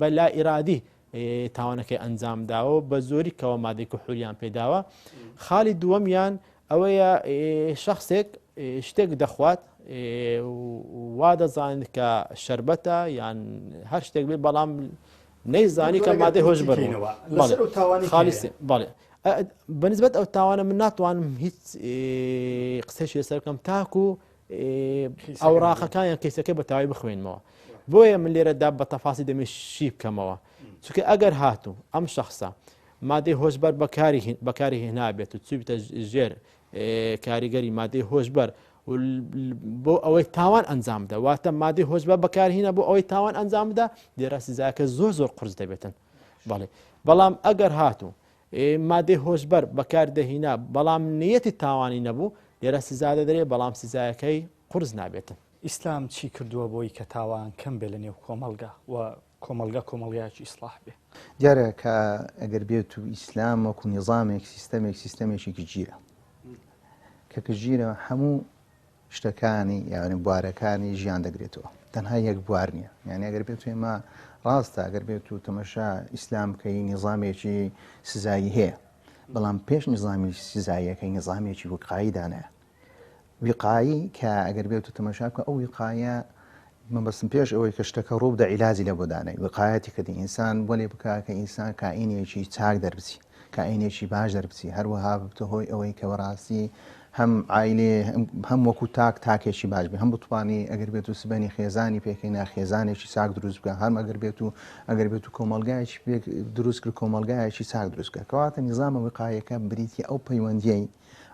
بە لا ئیرادی تاوانەکەی ئەنجام داوە بە زۆری کەەوە مادەی کحولیان پێداوە. خاڵی دووەمیان ئەوەیە شخصێک شتێک دەخوات وا دەزانێت کە شەربەتە یان هەر شتێک بێت بەڵام نەیزانی کە مادەی هۆشبەر بڵێ. بەنسبەت ئەو تاوانە من ناتوانم هیچ قسەشی لەسەر بکەم تاکو ئەوراقەکان یان کەیسەکەی بە تەواوی بخوێنمەوە. بۆیە من لێرەدا بە تەفاسی دەمێت شی بکەمەوە چونکە ئەگەر هاتوو ئەم شخصە مادەی هۆشبەر بەکاری هێنابێت و چوبتە ژێر کاریگەری مادەی هۆشبەر بۆ ئەوەی تاوان ئەنجام بدە واتە مادەی هۆشبەر بەکارهێنە بۆ ئەوەی تاوان ئەنجام بدە لێرە سزایەکە زۆر قورس دەبێتن. بەڵام ئەگەر هاتوو مادەی هۆشبەر بەکاردەهێنا بەڵام نیەتی تاوانی نەبوو لێرە سزا دەدرێت بەڵام سزایەکەی قورس نابێتن. ئیسلام چی کردووە بۆی کە تاوان کەم بێ لە نێو کۆمەڵگا و کۆمەڵگایکی ئیسلاح بێ؟ دیارە کە ئەگەر بێت و ئیسلام وەکو نظامێک سیستەمێکی گیرە کە گیرە هەموو شتەکانی یعنی بوارەکانی ژیان دەگرێتەوە تەنها یەک بوار نییە. یعنی ئەگەر بێت ئێمە ڕاستە ئەگەر بێت و تەمەشا ئیسلام کەی نظامێکی سزایی هەیە بەڵام پێش نظامی سزاییەکەی نظامێکی وقایی دانایە وقایی کە ئەگەر بێت و تەماشاکە ئەو وقایە مەبەستم پێش ئەوەی کە شتەکە ڕوو بدە عیلاجی لە بۆ دانای وقایەتی کە ئینسان بۆ لێ بکە کە ئینسان کائینێکی چاک دەربچی کائینێکی باش دەربچی هەروەها بتە هۆی ئەوەی کە وەڕاستی هەم عیلێ هەم وەکو تاکێکی باش بێ هەم بتوانانی ئەگەر بێت و سبەنی خێزانی پێکەی خێزانێکی چاک دروست بکە هەم ئەگەر بێت و کۆمەلگایکی دروست کرد کۆمەلگایەکی چاک دروست بکە کەواتە نیزامە وقایەکە بریتە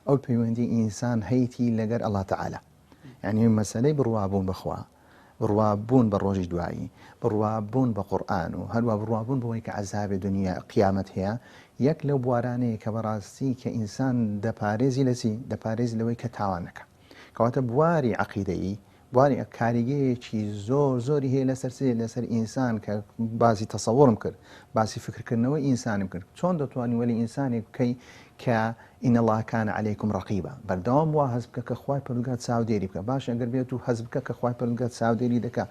ئەو پەیوەندی ئینسان هەیتی لەگەر ئەڵڵا تەعالا یعنی مەسەلەی بڕوابوون بخوا بڕوابوون بە ڕۆژی دوایی بڕوابوون بە قورئان و هەروە بڕوابوون بەوەی کە عەزابی دنیا قیامەت هەیە یەک لەو بوارانەیە کە بەڕاستی کە ئینسان دەپارێزی لەچی دەپارێزی لەوەی کە تاوانەکە کەواتە بواری عەقیدەیی بواری کاریگەیەکی زۆری هەیە لەسەر ئینسان کە باسی تەسەووڕم کرد باسی فکرکردنەوەی ئینسانم کرد چۆن دەتوانانی وەلی ئینسانێک بکەی کە ئین الله کان عەلەیکم ڕەقیبە بەردەوام وا هەز بکە کە خوای پەروەردگار چاودێری بکە باش ئەگەر بێت و هەز بکە کە خوای پەروەردگار چاودێری دەکا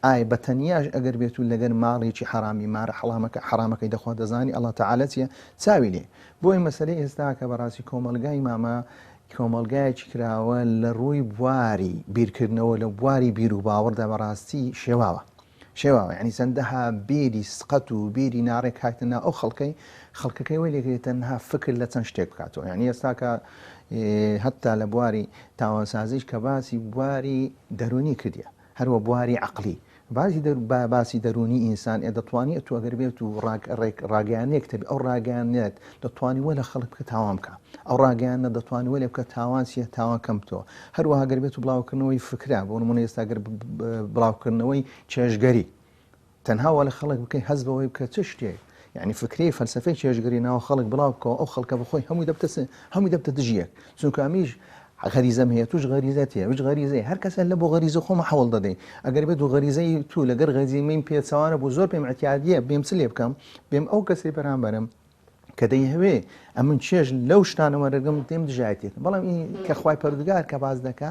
ئای بەتەنیاش ئەگەر بێت و لەگەر ماڵێکی حرامی مارە حرامەکەی دەخوا دەزانی ئەڵڵا تەعالا چیە چاوی لێ بۆی مەسەلەی ئێستا کە بەڕاستی کۆمەلگای مامە کۆمەلگایەکی کراوە لە ڕووی بواری بیرکردنەوە لە بواری بیر و باوەڕدا بەڕاستی شێواوە ینی چەندەها بیری سقەت و بیری ناڕێک هاتنە ئەو خەڵکەکەی وەی لێگرێت تەنها فکر لە چەند شتێک بکاتەوە یعنی ئێستا کە هەتا لە بواری تاوانسازیش کە باسی بواری دەرونی کردیە هەروە بواری عەقلی باسی دەرونی ئینسان دەتوانێت تو ئەگەر بێت و ڕاگەیانەیەک تەبێ ئەو ڕاگەیانێت دەتوانی وە لە خەڵک بکە تاوان بکە ئەو ڕاگەیانە دەتوانی وە لێ بکە تاوان چیە تاوان کەمتەوە هەروەها گەر بێت و بڵاوکردنەوەی فکرا بۆ نمونە ئێستا گەر بڵاوکردنەوەی چێژگەری تەنها وە لە خەڵک بکەی حەز بەوەی بکە چ شتێک یعنی فکری فەلسفەی چێژگەری ناوە خەڵک بڵاو بکەوە ئەو خەڵکە بخۆی هەمووی دەبتە دژیەک چونکە ئەمیش غەریزەم هەیە توش غەریزەت هەیە وش غەریزەی هەر کەسە لە بۆ غەریزە خۆمە حەوڵ دەدەی ئەگەر بێت و غەریزەی تو لەگەر غەریزەی پێچەوانە بوو زۆر پێم ئەتیادیە بێم چ لێ بکەم بێم ئەو کەسەی بەرامبەرم کە دەیهەوێ ئەمن چێژ لەو شتانەوە دەرگم دێم دژایەتێت بەڵام کە خوای پەروەردگار کە باز دەکا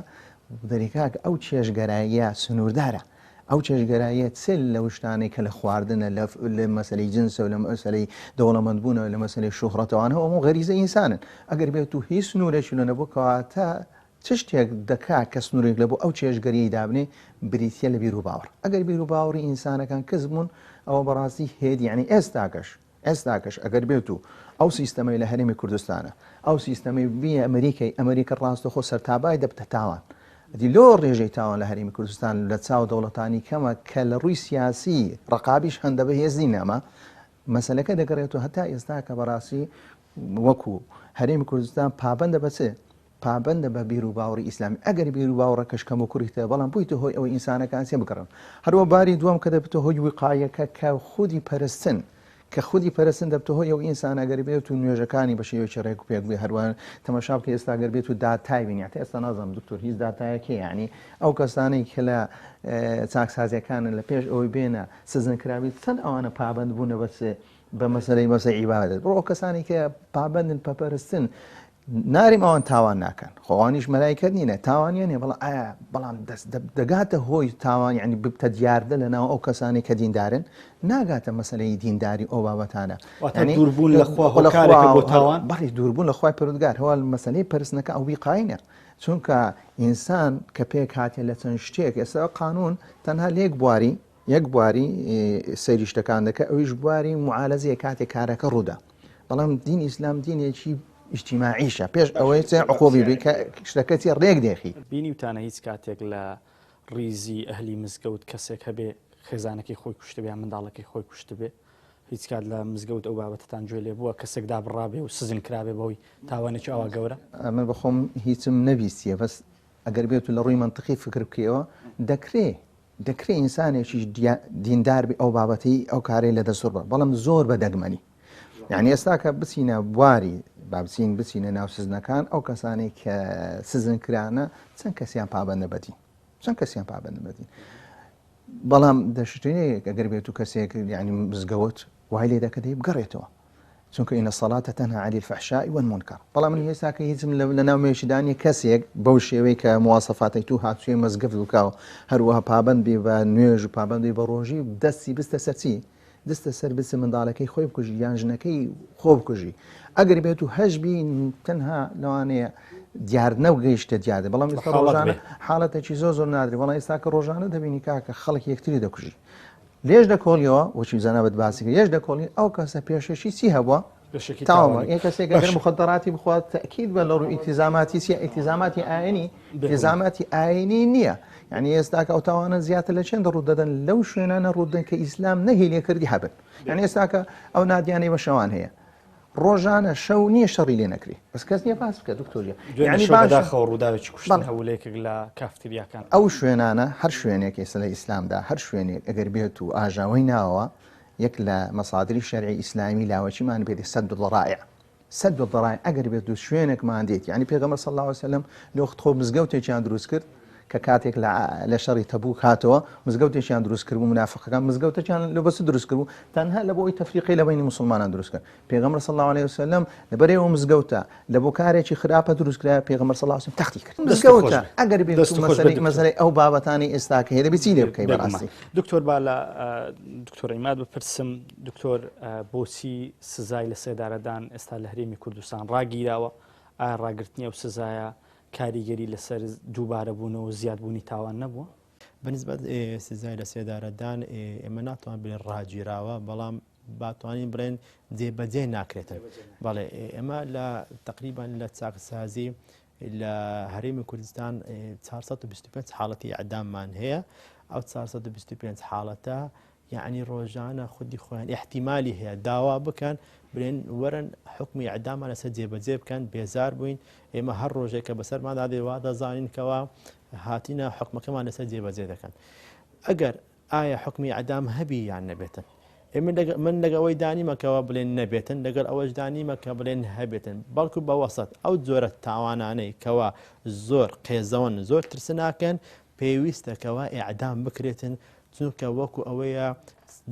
دەریکاک ئەو چێژگەراییە سنووردارە ئەو چێژگەراییە چل لە شتانەی کە لە خواردنە لە مەسەلەی جنسە و لە مەسەلەی دەوڵەمەندبوونەوە لە مەسەلەی شوهڕەتەوانەوە ئەمە غەریزە ئینسانن ئەگەر بێت و هیچ سنوورێکی لە نەبوو کەواتە چ شتێک دەکا کە سنوورێک لە بۆ ئەو چێژگەریی دابنێ بریتە لە بیر و باوەڕ ئەگەر بیر و باوەڕی ئینسانەکان کەس بوون ئەوە بەڕاستی هێدی یعنی ئێستاکەش ئەگەر بێت و ئەو سیستەمەی لە هەرێمی کوردستانە ئەو سیستەمەی بی ئەمریکا ڕاستەخۆ سەرتابای دەبتە تاوان دی لۆ ڕێژەی تاوان لە هەرێمی کوردستان لە چاو دەوڵەتانی کەمە کە لە ڕووی سیاسی ڕقابیش هەندە بە هێزی نەما مەسەلەکە دەگەڕێتەوە هەتا ئێستا کە بەڕاستی وەکو هەرێمی کوردستان پابەندە بەچێ پابەندە بە بیر و باوەڕی ئیسلامی ئەگەر بیر و باوەڕەکەش کەم و کوڕیتە بەڵام بوویتە هۆی ئەوەی ئینسانەکان سێ بگەڕن هەروە باری دووەم کە دەبێتە هۆی وقایەکە کە خودی پەرستن کە خودی پەرستن دەبتە هۆی ئەو ئینسان ئەگەر بێت و نوێژەکانی بە شێوەیەکی ڕێک و پێک بێ هەروان تەماشا بکە ئێستا ئەگەر بێت و داتای بینی تا ئێستا نازانم دکتۆر هیچ داتایەکی یعنی ئەو کەسانەی کە لە چاکسازیەکانن لە پێش ئەوەی بێنە سزنکراوی چەند ئەوانە پابەند بوونە بە مەسەلەی عیبادەت بۆ ئەو کەسانی کە پابەندن پەپەرستن ناریم ئەوان تاوان ناکەن خۆوانیش مەلایکەت نینە تاوانیان هەیە بەڵام دەگاتە هۆی تاوان یعنی ببتە دیاردە لەناو ئەو کەسانی کە دیندارن ناگاتە مەسەلەی دینداری ئەو بابەتانە دووربوون لە تاوان بەڵی دووربوون لە خوای پەروەردگار هەواڵ مەسەلەی پەرستنەکە ئەو ویقاینە چونکە ئینسان کە پێک هاتێ لە چەند شتێک ئێستا قانون تەنها یەک بواری سەیری شتەکان دەکە ئەویش بواری معالەزەیە کاتێک کارەکە ڕوودا بەڵام دین ئیسلام دینێکی اجتماعیشە پێش ئەوەی عقوبی بێ کە شتەکەتی ڕێک دێخی بینی وتانە هیچ کاتێک لە ڕیزی ئەهلی مزگەوت کەسێک هەبێ خێزانەکەی خۆی کوشتە بێ منداڵەکەی خۆی کوشتە بێ هیچ کات لە مزگەوت ئەو بابەتتان گوێ لێ بووە کەسێک دابڕابێ و سزن کرابێ بەوەی تاوانێکی ئەوە گەورە ئەمە بەخۆم هیچم نەبیستیە بەس ئەگەر بێت و لە ڕووی منطقی فکر بکەوە دەکرێت ئینسانێکی دیندار بێ ئەو بابەتی ئەو کارەی لە دەسوڕ بە بەڵام زۆر بەدەگمەنی یعنی ئێستا کە بچینە بواری بچینە ناو سزنەکان ئەو کەسانی کە سزن کرانە چەند کەسیان پابەندە بەدین بەڵام دەشتێک ئەگەر بێت و کەسێک یعنی مزگەوت وای لێ دەکە دەی بگەڕێتەوە چونکە ئینە الصەلاة تەنها عەنی الفەحشاء والمونکەر بەڵام من ئێستا کە هیچم لە ناو مێشیدانی کەسێک بەو شێوەی کە مواصفاتی تو هاتوویە مەزگەفت بکاو هەروەها پابەند بێ بە نوێژ و پابەند بێ بە ڕۆژی دەستی بستە سەرچی دەستە سەر بچ منداڵەکەی خۆی بکوژی یان ژنەکەی خۆ بکوژی ئەگەر بێت و هەژبی تەنها لەوانەیە دیارنە و گەیشتە دیادە بەڵام ئێستا ڕۆژانە حاڵەتێکی زۆر نادری بەڵام ئێستا کە ڕۆژانە دەبینی کاکە خەڵک یەکتری دەکوژی لێش دەکۆڵیەوە وەچی زەنابەت باسیکە یەش دەکۆڵی ئەو کەسە پێشەشی چی هەبووە تاوە یە کەسێک گەر مخدراتی بخوات تەکید بە لە ڕووی ئیلتیزاماتی ئیلتیزاماتی ئاینی ئیلتیزاماتی ئاینی نییە یعنی ئێستا کە ئەو تاوانە زیاتر لە چەند ڕوودەدەن لەو شوێنانە ڕوودن کە ئیسلام نەهێلێ کردی هەبن یعنی ئێستا کە ئەو نادیانەی بە شەوان هەیە ڕۆژانە شەو نییە شەڕی لێ نەکری بەس کەس نییە باس بکە دکتۆریە یعنی باشەخەوە ڕووداوێکی کوشتن هەولێکێک لە کافتریاکان ئەو شوێنانە هەر شوێنێک ئێستا لە ئیسلامدا هەر شوێنێک ئەگەر بێت و ئاژاوەی ناوە یەک لە مەسادری شەرعی ئیسلامی لاوەچیمان بێت سەد الذەرائع سەد الذەرائع ئەگەر بێت و شوێنێکمان دێت یعنی پێغەمبەر صلی الله علیه وسلم لە وەخت خۆ مزگەوتێکیان دروست کرد کە کاتێک لە شەڕی تەبوک هاتەوە مزگەوتێکیان دروست کرد بوو منافقەکان مزگەوتێکیان لە بەس دروست کرد بوو تەنها لە بۆی تەفریقی لە بینی مسلمانان دروست کرد پێغەمبەر صلی الله علیه وسلم لەبەرەوە مزگەوتە لە بۆ کارێکی خراپە دروست کرا پێغەمبەر صلی الله علیه وسلم تەختی کرد مزگەوتە ئەگەر بێت مەسەلەی ئەو بابەتانی ئێستا کە هەیە دەبێت چی لێ بکەی بەڕاستی دکتۆر با لە دکتۆر عیماد بپرسم دکتۆر بۆچی سزای لە سێدارەدان ئێستا لە هەرێمی کوردستان ڕاگیراوە ئایا ڕاگررتنی ئەو سزایە کاریگەری لەسەر دووبارە بوونەوە زیادبوونی تاوان نەبووە بەنسبەت سزای لە سێدارەدان ئێمە ناتوان بڵێن ڕاگیراوە بەڵام باتوانین بڵێن جێبەجێ ناکرێتن بەڵێ ئێمە لە تقریبان لە چاکسازی لە هەرێمی کوردستان 425 حاڵەتی ئەعداممان هەیە ئەو 425 حاڵەتە یعنی ڕۆژانە خودی خۆیان احتیمالی هەیە داوا بکەن برێن وەرن حکمی ئەعدامان لەسەر جێبەجێ بکەن بێزار بووین ئێمە هەر ڕۆژێک کە بەسەرماندا دێوا دەزانین کەوا هاتینە حکمەکەمان لەسەر جێبەجێ دەکەن ئەگەر ئایا حکمی ئەعدام هەبی یان نەبێتن من لەگە ئەوەی دانیمەکەوە بڵێن نەبێتن لەگەڵ ئەوەش دانیمەکە بڵێن هەبێتن بەڵکو بە وەسەط ئەو جۆرە تاوانانەی کەوا زۆر قێزەوەن زۆر ترسناکەن پێویستەکەوە ئیعدام بکرێتن چونکە وەکو ئەوەیە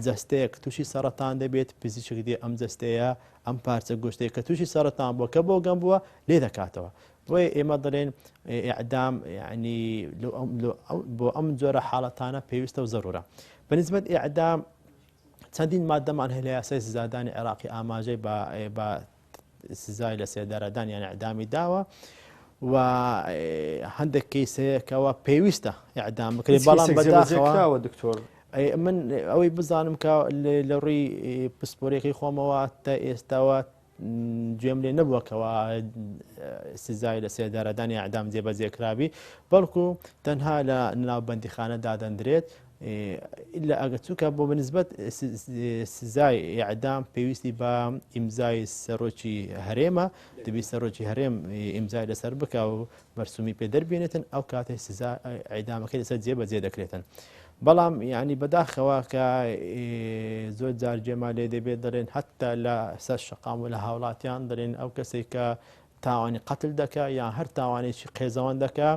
جەستەیەک تووشی سەرەتان دەبێت پزیشک دێ ئەم جەستەیە ئەم پارچە گۆشتەیە کە تووشی سەرەتان بووە کە بۆ گەم بووە لێ دەکاتەوە بۆیە ئێمە دەڵێن ئیعدام یعنی بۆ ئەم جۆرە حاڵەتانە پێویستە و زەرورە بەنسبەت ئیعدام چەندین مادەمان هەیە لە یاسای سزادانی عێراقی ئاماژەی بە سزای لە سێدارەدان یان ئیعدامی داوە و هەندێک کەیسەیەکەوە پێویستە ئیعدام بکرێت بەڵام بەداخەوە دکتۆر من ئەوەی بزانم کە لە ڕووی پسپۆرێکی خۆمەوە تا ئێستاوە گوێم لێ نەبووەکەوە سزای لە سێدارەدانی ئیعدام جێبەجێکرابی بەڵکو تەنها لە ناوبەندیخانە دادەندرێت إلا ئەگەچووکە بۆ بەنسبەت سزای ئیعدام پێویستی بە ئیمزای سەرۆکی هەرێمە دەبی سەرۆکی هەرێم ئیمزای لەسەر بکە و بەرسومی پێ دەربێنێتن ئەو کاتێک سزای ئیعدامەکەی لەسەر جێبەجێ دەکرێتن بەڵام یعنی بەداخەوە کە زۆر جار جێما لێ دەبێت دەڵێن حتا لە سەر شەقام و لە هاوڵاتیان دەڵێن ئەو کەسێک کە تاوانی قەتل دەکا یان هەر تاوانێکی قێزەوەن دەکا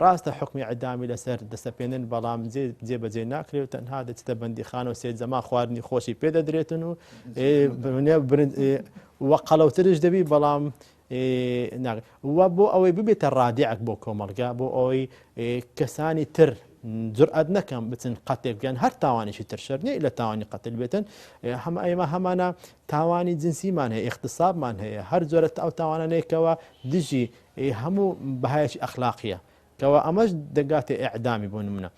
ڕاستە حکمی ئیعدامی لەسەر دەسەپێنن بەڵام جێبەجێ ناکرێت تەنها دەچێتە بەندیخانە و سێ جەما خواردنی خۆشی پێدەدرێتن و وە قەڵەوترش دەبی بەڵام وە بۆ ئەوەی ببێتە ڕادیعک بۆ کۆمەڵگا بۆ ئەوەی کەسانی تر جرئەت نەکەم بچن قەتێک بگەن هەر تاوانێکی تر شەر نیە لە تاوانی قەتل بێتن ئێمە هەمانە تاوانی جنسیمان هەیە اختصابمان هەیە هەر جۆرە ئەو تاوانانەیەکەوە دژی هەموو بەهایەکی ئەخلاقیە کەوە ئەمەش دەگاتێ ئیعدامی بۆ نمونە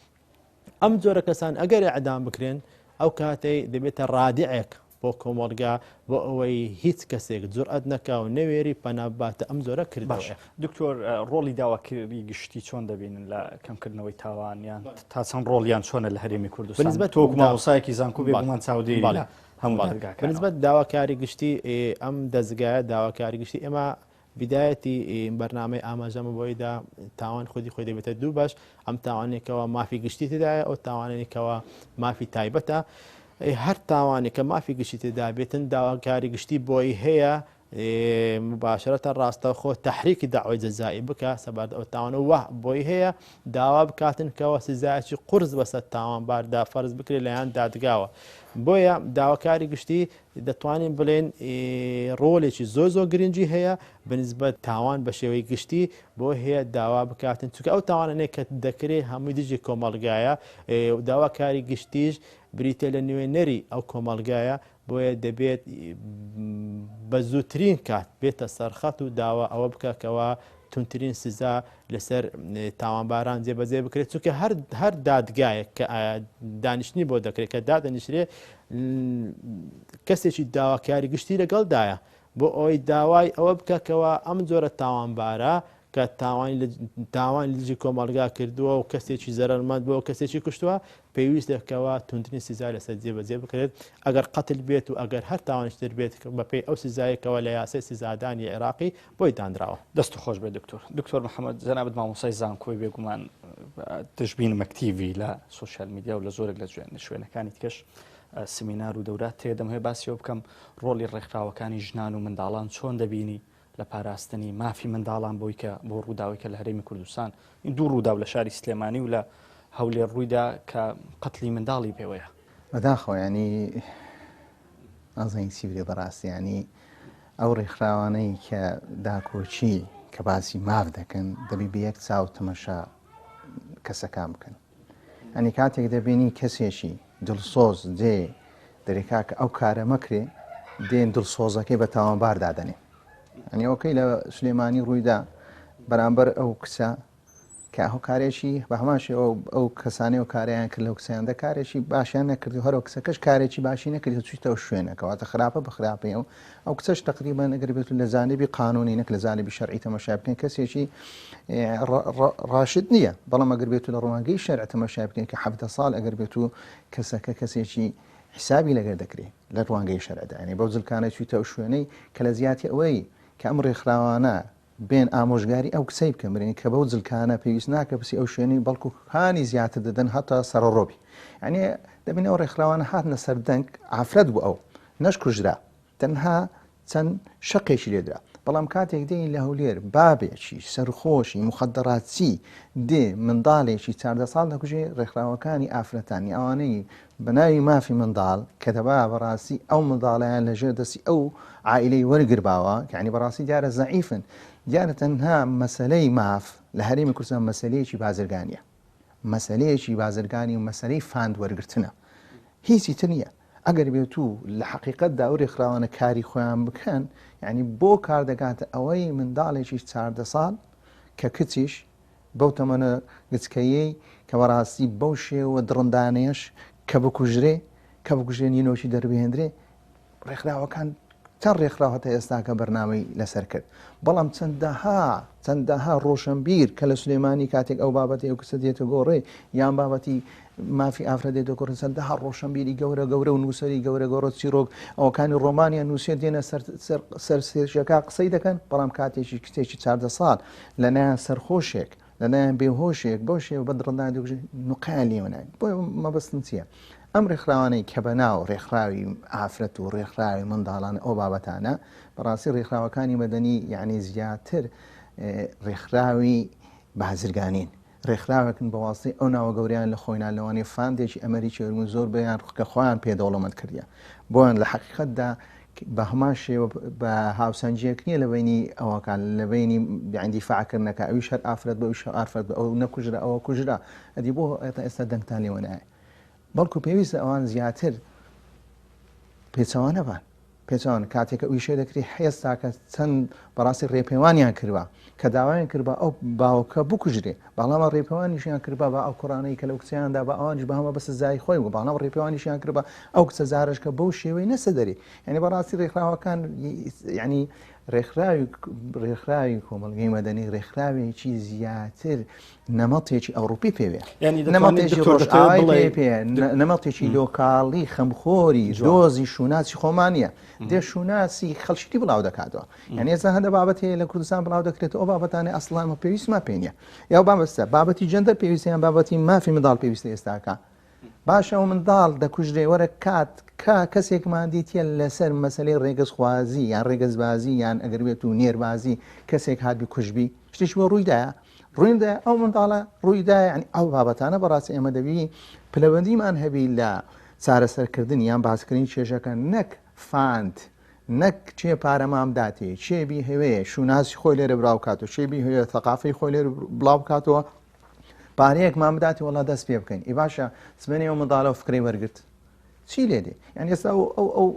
ئەم جۆرە کەسان ئەگەر ئیعدام بکرێن ئەو کاتەی دەبێتە ڕادیعێک بۆ کۆمەڵگا بۆ ئەوەی هیچ کەسێک جورئەت نەکا و نەوێری پەناباتە ئەم جۆرە کردباش دکتۆر ڕۆڵی داواکاری گشتی چۆن دەبینن لە کەمکردنەوەی تاوانیان تا چەند ڕۆڵیان چۆنە لە هەرێمی کوردستان بەنسبەت تۆکو مامۆسایەکی زانکۆ بێگومان چاودێری هەموو دەرگاکان بەنسبەت داواکاری گشتی ئەم دەستگایە داواکاری گشتی ئێمە بدایەتی بەرنامەی ئاماژەمە بۆیدا تاوان خودی خۆی دەبێتە دوو باش ئەم تاوانێکەوە مافی گشتی تدایە ئەو تاوانێکەوە مافی تایبەتە هەر تاوانێک کە مافی گشتی تێدا بێتن داواکاری گشتی بۆی هەیە مباشرة ڕاستەوخۆ تحریکی داوای جەزایی بکە سەبارەت ئەو تاوانەوە بۆی هەیە داوا بکاتن کەەوە سزایەکی قورس بەسەر تاوانباردا فەرز بکرێت لەیان دادگاوە بۆیە داواکاری گشتی دەتوانین بڵێن ڕۆڵێکی زۆر گرنگی هەیە بنسبەت تاوان بە شێوەی گشتی بۆ هەیە داوا بکاتن چونکە ئەو تاوانانەیە کە دەکرێت هەمووی دژی کۆمەڵگایە داواکاری گشتیش بریتە لە نوێنەری ئەو کۆمەڵگایە بۆیە دەبێت بە زووترین کات بێتە سەرخەت و داوا ئەوە بکەکەوە تونترین سزا لەسەر تاوانباران جێبەجێ بکرێت چونکە هەر دادگایە کە دانیشتنی بۆ دەکرێت کە دادەنیشرێت کەسێکی داواکاری گشتی لەگەڵدایە بۆ ئەوەی داوای ئەوە بکەکەوە ئەم جۆرە تاوانبارە کە تاوان لژی کۆمەڵگا کردووە و کەسێکی زەرمەند بۆ کەسێکی کوشتووە پێویست دەکەوە تونترین سزا لەسەر جێبەجێ بکرێت ئەگەر قەتل بێت و ئەگەر هەر تاوانشتر بێت بەپێی ئەو سزایەکەوە لە یاسای سزادانی عێراقی بۆی دانراوە. دەست و خۆش بێ دکتۆر محەممەد جەنابەت مامۆسای زانکۆی بێگومان دژبین مەکتیڤی لە سوۆسیال میدیا و لە زۆرێک لە شوێنەکانی تکەش سمینار و دەورات تێدەم هەیە باسیەوە بکەم ڕۆڵی ڕێکخراوەکانی ژنان و منداڵان چۆن دەبینی لە پاراستنی مافی منداڵان بۆی کە بۆ ڕووداوێکە لە هەرێمی کوردستان این دوو ڕوودا لە شاری سلێمانی و لە هەولێر ڕوویدا کە قەتلی منداڵی پێوەیە بەداخۆ ینی ئازین سیبری بەڕاستی ینی ئەو ڕێکخراوانەی کە داکۆچی کە باسی ماف دەکەن دەبی بە یەک چاو تەمەشا کەسەکان بکەن ئەنی کاتێک دەبینی کەسێکی دڵسۆز دێ دەرێکا کە ئەو کارە مەکرێ دێن دڵسۆزەکەی بە تاوانبار دادەنێ ئەنی ئەوکەی لە سلێمانی ڕوویدا بەرامبەر ئەو کسە کە هۆکارێکی بە هەماشی ئەو کەسانی و کاریان کرد لەو کسیاندا کارێکی باشیان نەکردی هەرو کسەکەش کارێکی باشی نەکردی چیتەوە شوێنەکەواتە خراپە بە خراپی ئەو کسەش تقریبان ئەگەر بێت لە زانبی قانونی نەک لە زانبی شەرعی تەماشا بکەن کەسێکی ڕاشد نییە بەڵام ئەگەر بێت لە ڕوانگەی شەرع تەماشا بکەن کە 17 ساڵ ئەگەر بێت و کەسەکە کەسێکی حسابی لەگەر دەکرێت لە ڕوانگەی شەرعدا ینی بەو جلکانە چیتە شوێنەی کە لە زیاتی ئەوەی کە ئەم ڕێکخراوانە بێن ئامۆژگاری ئەو کسەی بکەن برین کە بەو جلکانە پێویست ناکە پسی ئەو شوێنی بەڵکو هانی زیاتر دەدەن هەتا سەرڕۆبی ینی دەبین ئەو ڕێکخراوانە هاتنە سەردەنگ ئافرەت بوو ئەو نەش کوژرا تەنها چەند شەقێکی لێدرا بەڵام کاتێک دێن لە هەولێر بابێکی سەرخۆشی مخدراتی دێ منداڵێکی 14 ساڵ دەکوژێ ڕێکخراوەکانی ئافرەتانی ئەوانەی بەناوی مافی منداڵ کە دەبا بەڕاستی ئەو منداڵیان لەژێر دەستی ئەو عائلەی وەرگرباوە یعنی بەڕاستی دیارە زەعیفن دیارە تەنها مەسەلەی ماف لە هەرێمی کوردستان مەسەلەیەکی بازرگانیە مەسەلەیەکی بازرگانی و مەسەلەی فاند وەرگرتنە هیچی تر نییە ئەگەر بێت و لە حقیقەتدا ئەو ڕێکخراوانە کاری خۆیان بکەن یعنی بۆ کار دەگاتە ئەوەی منداڵێکی 14 ساڵ کە کچیش بەو تەمەنە گچکەیەی کە بەڕاستی بەو شێوە دڕندانێش کە بکوژرێ نینۆشی دەربهێنرێ ڕێکخراوەکان چەند ڕێکخراو هەتا ئێستا کە بەرنامەی لەسەر کرد بەڵام چەندەها ڕۆشنبیر کە لە سلێمانی کاتێک ئەو بابەتی ئەو کەسە دێتە گۆڕێ یان بابەتی مافی ئافرەت دێتە گۆڕ چەندەها ڕۆشنبیری گەورە و نووسری گەورە چیرۆک ئەوەکانی ڕۆمانیان نووسێت دێنە سەر سێرشەکە قسەی دەکەن بەڵام کاتێکی کتێکی 14 ساڵ لەلایەن سەرخۆشێک لەلایەن بێهۆشێک بەو شێوە بە دڕندان نوقیان لێوەنای بۆ مەبەستن چییە؟ ئەم ڕێکخراوانەی کە بەناو ڕێکخراوی ئافرەت و ڕێکخراوی منداڵان ئەو بابەتانە بەڕاستی ڕێکخراوەکانی مەدەنی یعنی زیاتر ڕێکخراوی بازرگانین ڕێکخراوێکن بەواسطەی ئەو ناوە گەوریان لە خۆیان لەوانەیە فاندێکی ئەمریکی وەرمون زۆر بەیان کە خۆیان پێدەوڵەمەند کردیە بۆیان لە حقیقەتدا بە هەمان شێوە بە هاوسەنجەیەک نییە لە بینی ئەوەکان لە بینی دیفاعکردنەکە ئەویش هەر ئافرەت بە ئەویش ئافرەت بە ئەو نەکوژرا ئەوە کوژرا ئەدی بۆ ئێستا دەنگتان لێوەنایە بەڵکو پێویستە ئەوان زیاتر پێچەوانە بان پێچوان کاتێکە ئەویشێ دەکری هێستا کە چەند بەڕاستی ڕێپەیوانیان کردوە کە داوایان کرد بە ئەو باوکە بکوژرێ بەڵامە ڕێپەوانیشیان کردبا بە ئەو کوڕانەی کە لە کچیاندا بە ئەوانش بە هەمە بەس زای خۆی بوو بەڵام ڕێپەوانیشیان کردبە ئەو کچە زارشکە بەو شێوەی نەسە دەری یعنی بەڕاستی ڕێکخراوەکان یعنی ڕێکخراوی کۆمەڵگەی مەدەنی ڕێکخراوێکی زیاتر نەمەڵێکی ئەوروپی پێوێ نەمەڵێکی ڕۆژئاوای پێ نەمەڵێکی لۆکاڵی خەمخۆری دۆزی شوناسی خۆمانە دێ شوناسی خەڵشتی بڵاو دەکاتەوە یعنی ئێستا هەندە بابەت هەیە لە کوردستان بڵاو دەکرێت ئەو بابەتانە ئەسڵانمە پێویستمان پێ نیە یا بابەتی جەندەر پێویستیان بابەتی مافی منداڵ پێویستە ئێستاکە باشەوە منداڵ دەکوژرێ وەرە کەسێکمان دیتە لەسەر مەسلەی ڕێگەزخوازی یان ڕێگەزبازی یان ئەگەر بێت و نێربازی کەسێک هاتبی کوژبی شتێک بۆ ڕوویدایە ڕوویدا ئەو منداڵە ڕوویدا ینی ئەو بابەتانە بەڕاستی ئێمە دەبی پلەبەندیمان هەبی لە چارەسەرکردن یان باسکردنی چێژەکە نەک فاند نەک چێ پارەمام داتێ چێبی هەوەیە شوناسی خۆی لێرە براو کاتەوە چێبی هەیە تەقافەی خۆی لێرە بڵاو کاتەوە پارەیەکمان بداتی وڵا دەست پێ بکەین ئی باشە سبێنەوە منداڵە و فکرەی وەرگرت چی لێ دێ یان ئێستا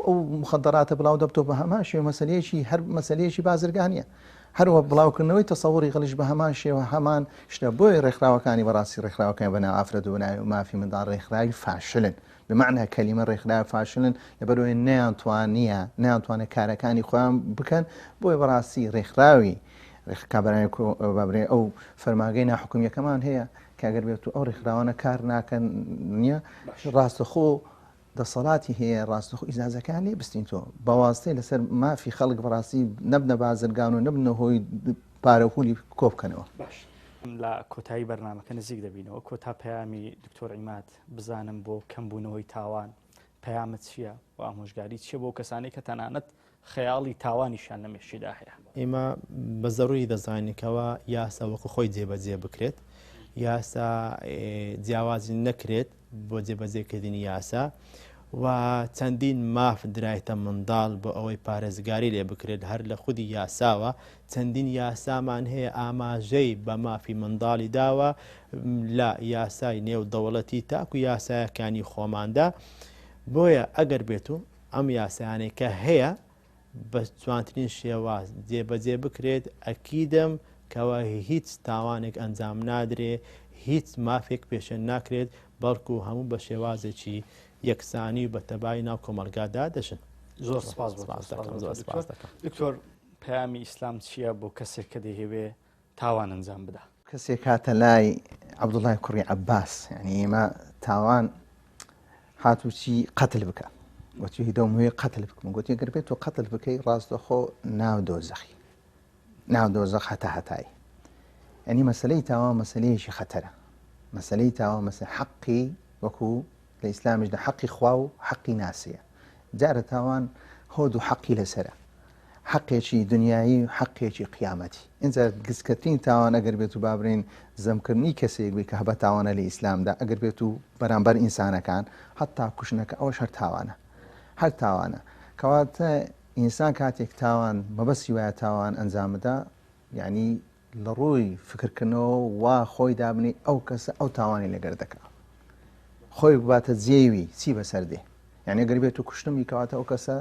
ئەو مخدراتە بڵاو دەبتۆ بە هەمان شێوە مەسلەیەکی هەر مەسلەیەکی بازرگانیە هەروە بڵاوکردنەوەی تەسەووری غەلیش بە هەمان شێوە هەمان شتە بۆی ڕێکخراوەکانی بەڕاستی ڕێکخراوەکان بەناو ئافرەت و بەناو مافی منداڵ ڕێکخراوی فاشلن بمعنى کەلیمە ڕێکخراوی فاشلن لەبەرەوەی نەیانتوانێت کارەکانی خۆیان بکەن بۆی بەڕاستی ڕێکخراوی ڕێکابرای ئەو فەرماگەی ناحکومیەکەمان هەیە کاگەر بێت و ئەو ڕێکخراوانە کار ناکەن نییە ڕاستەخۆ دەسەڵاتی هەیە ڕاستەخۆ ئیزازەکان لێ بستین تۆ بەواستەی لەسەر مافی خەڵک بەڕاستی نەبنە بازرگان و نەبنە هۆی پارەپولی کۆبکەنەوە باش لە کۆتایی بەرنامەکە نزیک دەبینەوە کۆتا پەیامی دکتۆر عیماد بزانم بۆ کەمبوونەوەی تاوان پەیامت چییە و ئامۆژگاری چیە بۆ کەسانی کە تەنانەت خەیاڵی تاوانیشان لە مێشیدا هەیە ئێمە بە زەڕووی دەزانینەوە یاسا وەکو خۆی جێبەجێ بکرێت یاسا جیاوازی نەکرێت بۆ جێبەجێکردنی یاسا و چەندین ماف درایتە منداڵ بۆ ئەوەی پارێزگاری لێ بکرێت هەر لە خودی یاساوە چەندین یاسامان هەیە ئاماژەی بە مافی منداڵی داوە لە یاسای نێو دەوڵەتی تاکو یاسایەکانی خۆماندا بۆیە ئەگەر بێت و ئەم یاسایانەی کە هەیە بە جوانترین شێواز جێبەجێ بکرێت ئەکیدم کەوا هیچ تاوانێک ئەنجام نادرێ هیچ مافێک پێشێن ناکرێت بەڵکو هەموو بە شێوازێکی یەکسانی و بە تەبای ناو کۆمەلگادا دەشن زۆر سپاس دکتۆر پەیامی ئیسلام چییە بۆ کەسێک کە دەیهەوێ تاوان ئەنجام بدا کەسێک هاتە لای عەبدوڵای کوڕی عەباس یعنی ئێمە تاوان هاتوچی قەتل بکە گوتی دەومەوێ قەتل بکەم گوتی گەر بێت تۆ قەتل بکەی ڕاستەخۆ ناو دۆزەخی ناو دۆزەخ هەتایی یعنی مەسلەی تاوان مەسلەیەکی خەتەرە مەسلەی تاوان مەسلە حەقی وەکو لە ئیسلامشدا حەقی خوا و حەقی ناسیە جارە تاوان هۆد و حەقی لەسرە حەقێکی دنیایی و حەقێکی قیامەتی اینجا گسکەترین تاوان ئەگەر بێت و بابرین زەمکردنی کەسێک بێ کە هەبە تاوانە لە ئیسلامدا ئەگەر بێت و بەرامبەر ئینسانەکان هەتا کوشنەکە ئەوەش هەر تاوانە هەر تاوانە کەواتە ئینسان کاتێک تاوان مەبەستی وایە تاوان ئەنجامدا یعنی لە ڕووی فکرکردنەوە وا خۆی دابنی ئەو کەسە ئەو تاوانی لەگەر دەکات خۆی باتە جێوی چی بەسەر دێ یعنی ئەگەر بێت و کوشتمی کەواتە ئەو کەسە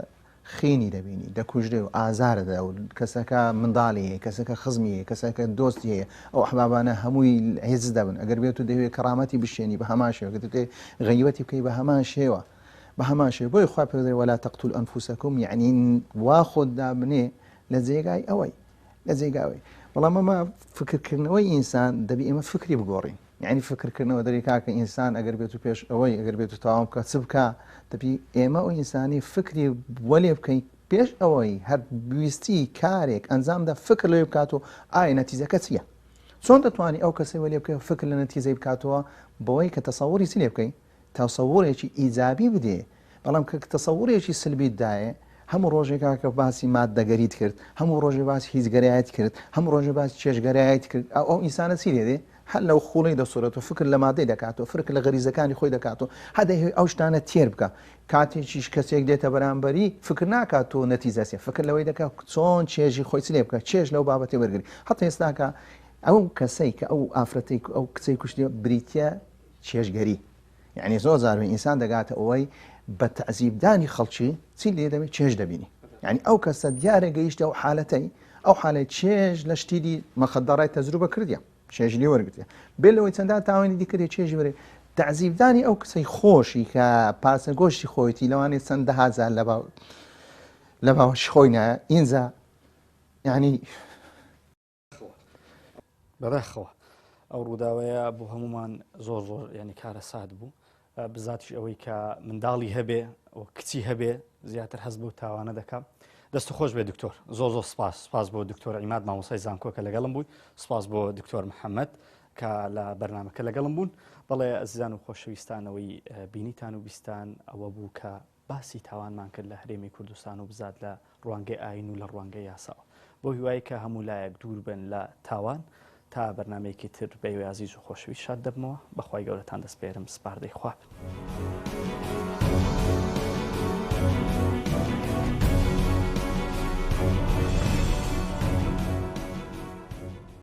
خینی دەبینی دەکوژرێ و ئازارەدا و کەسەکە منداڵی هەیە کەسەکە خزمی هەیە کەسەکە دۆستی هەیە ئەو ئەحبابانە هەمووی هێز دەبن ئەگەر بێت و دەوێت کەرامەتی بشێنی بە هەمان شێوە غەیبەتی بکەی بە هەمان شێوە بە هەمان شێوە بۆی خوا پێ وەلا تەقتول ئەنفوسەکم یعنی وا خۆت دابنێ لە جێگای ئەوەی لە جێگاوەی بەڵام ئەمە فکرکردنەوەی ئینسان دەبی ئێمە فکری بگۆڕین یعنی فکرکردنەوە دەری کاکە ئینسان ئەگەر بێت و پێش ئەوەی ئەگەر بێت و تاوام بکە چ بکە دەبی ئێمە ئەو ئینسانی فکری وەلێ بکەین پێش ئەوەی هەر ویستی کارێک ئەنجامدا فکر لێ بکاتەوە ئایا نەتیجەکە چییە چۆن دەتوانانی ئەو کەسەی وەلێ بکەی فکر لە نەتیجەی بکاتەوە بەوەی کە تەسەووری چی لێ بکەین تەسەوورێکی ئیجابی بدێ بەڵام کە تەسەوورێکی سلبی دایە هەموو ڕۆژێکا کە باسی ماددەگەریت کرد هەموو ڕۆژێ باسی هیچگەرایەت کرد هەموو ڕۆژێ باسی چێژگەرایەت کرد ئەو ئینسانە چی لێ دێ هەر لەو خوڵەی دەسوورێتەوە فکر لە مادەی دەکاتەوە فکر لە غەریزەکانی خۆی دەکاتەوە هەدەی ئەو شتانە تێر بکە کاتێکیش کەسێک دێتە بەرامبەری فکر ناکاتەوە نەتیجەسێ فکر لەوەی دەکات چۆن چێژی خۆی لێ بکە چێژ لەو بابەتی وەرگری هەتا ئێستاکە ئەو کەسەی کە ئەو ئافرەتەی ئەو کچەی کوشتی بریتە چێژگەری یعنی زۆر زارێ ئینسان دەگاتە ئەوەی بە تەعزیبدانی خەڵکی چی لێ دەبێت چێژ دەبینی یعنی ئەو کەسە دیارە گەیشتە ئەو حالەتەی ئەو حالەی چێژ لە شتیدی مەخەدەڕای تەجروبە کردیە چێژ لێ وەرگرتە بێ لەوەی چەندان تاوانی دیکردێت چێژی وەرێ تەعزیبدانی ئەو کەسەی خۆشی کە پارچە گۆشتی خۆیەتی لەوانێت چەند دەهازار لە باوەشی خۆی نایە ئینجا یعنی بەداخەوە ئەو ڕووداوەیە بۆ هەمومان زۆر ینی کارە سات بوو بزاتیش ئەوەی کە منداڵی هەبێ و کچی هەبێ زیاتر هەست بۆ تاوانە دەکەم دەست خۆش بێ دکتۆر زۆر سپاس بۆ دکتۆر عیماد مامۆستای زانکۆ کە لەگەڵم بووی سپاس بۆ دکتۆر محەممەد کە لە بەرنامەکە لەگەڵم بوون. بەڵێ ئەزیزان و خۆشەویستانەوەی بینیتان و بیستان ئەوە بوو کە باسی تاوانمان کرد لە هەرێمی کوردستان و بزات لە ڕوانگەی ئاین و لە ڕوانگەی یاساوە بۆ هیوای کە هەموو لایەک دوور بن لە تاوان تا بەرنمەیەکی تر بەیوێ عزیز و خۆشەویست شاد دەبمەوە بەخوای گەورەتان دەسپێرم سپاردەی خواب.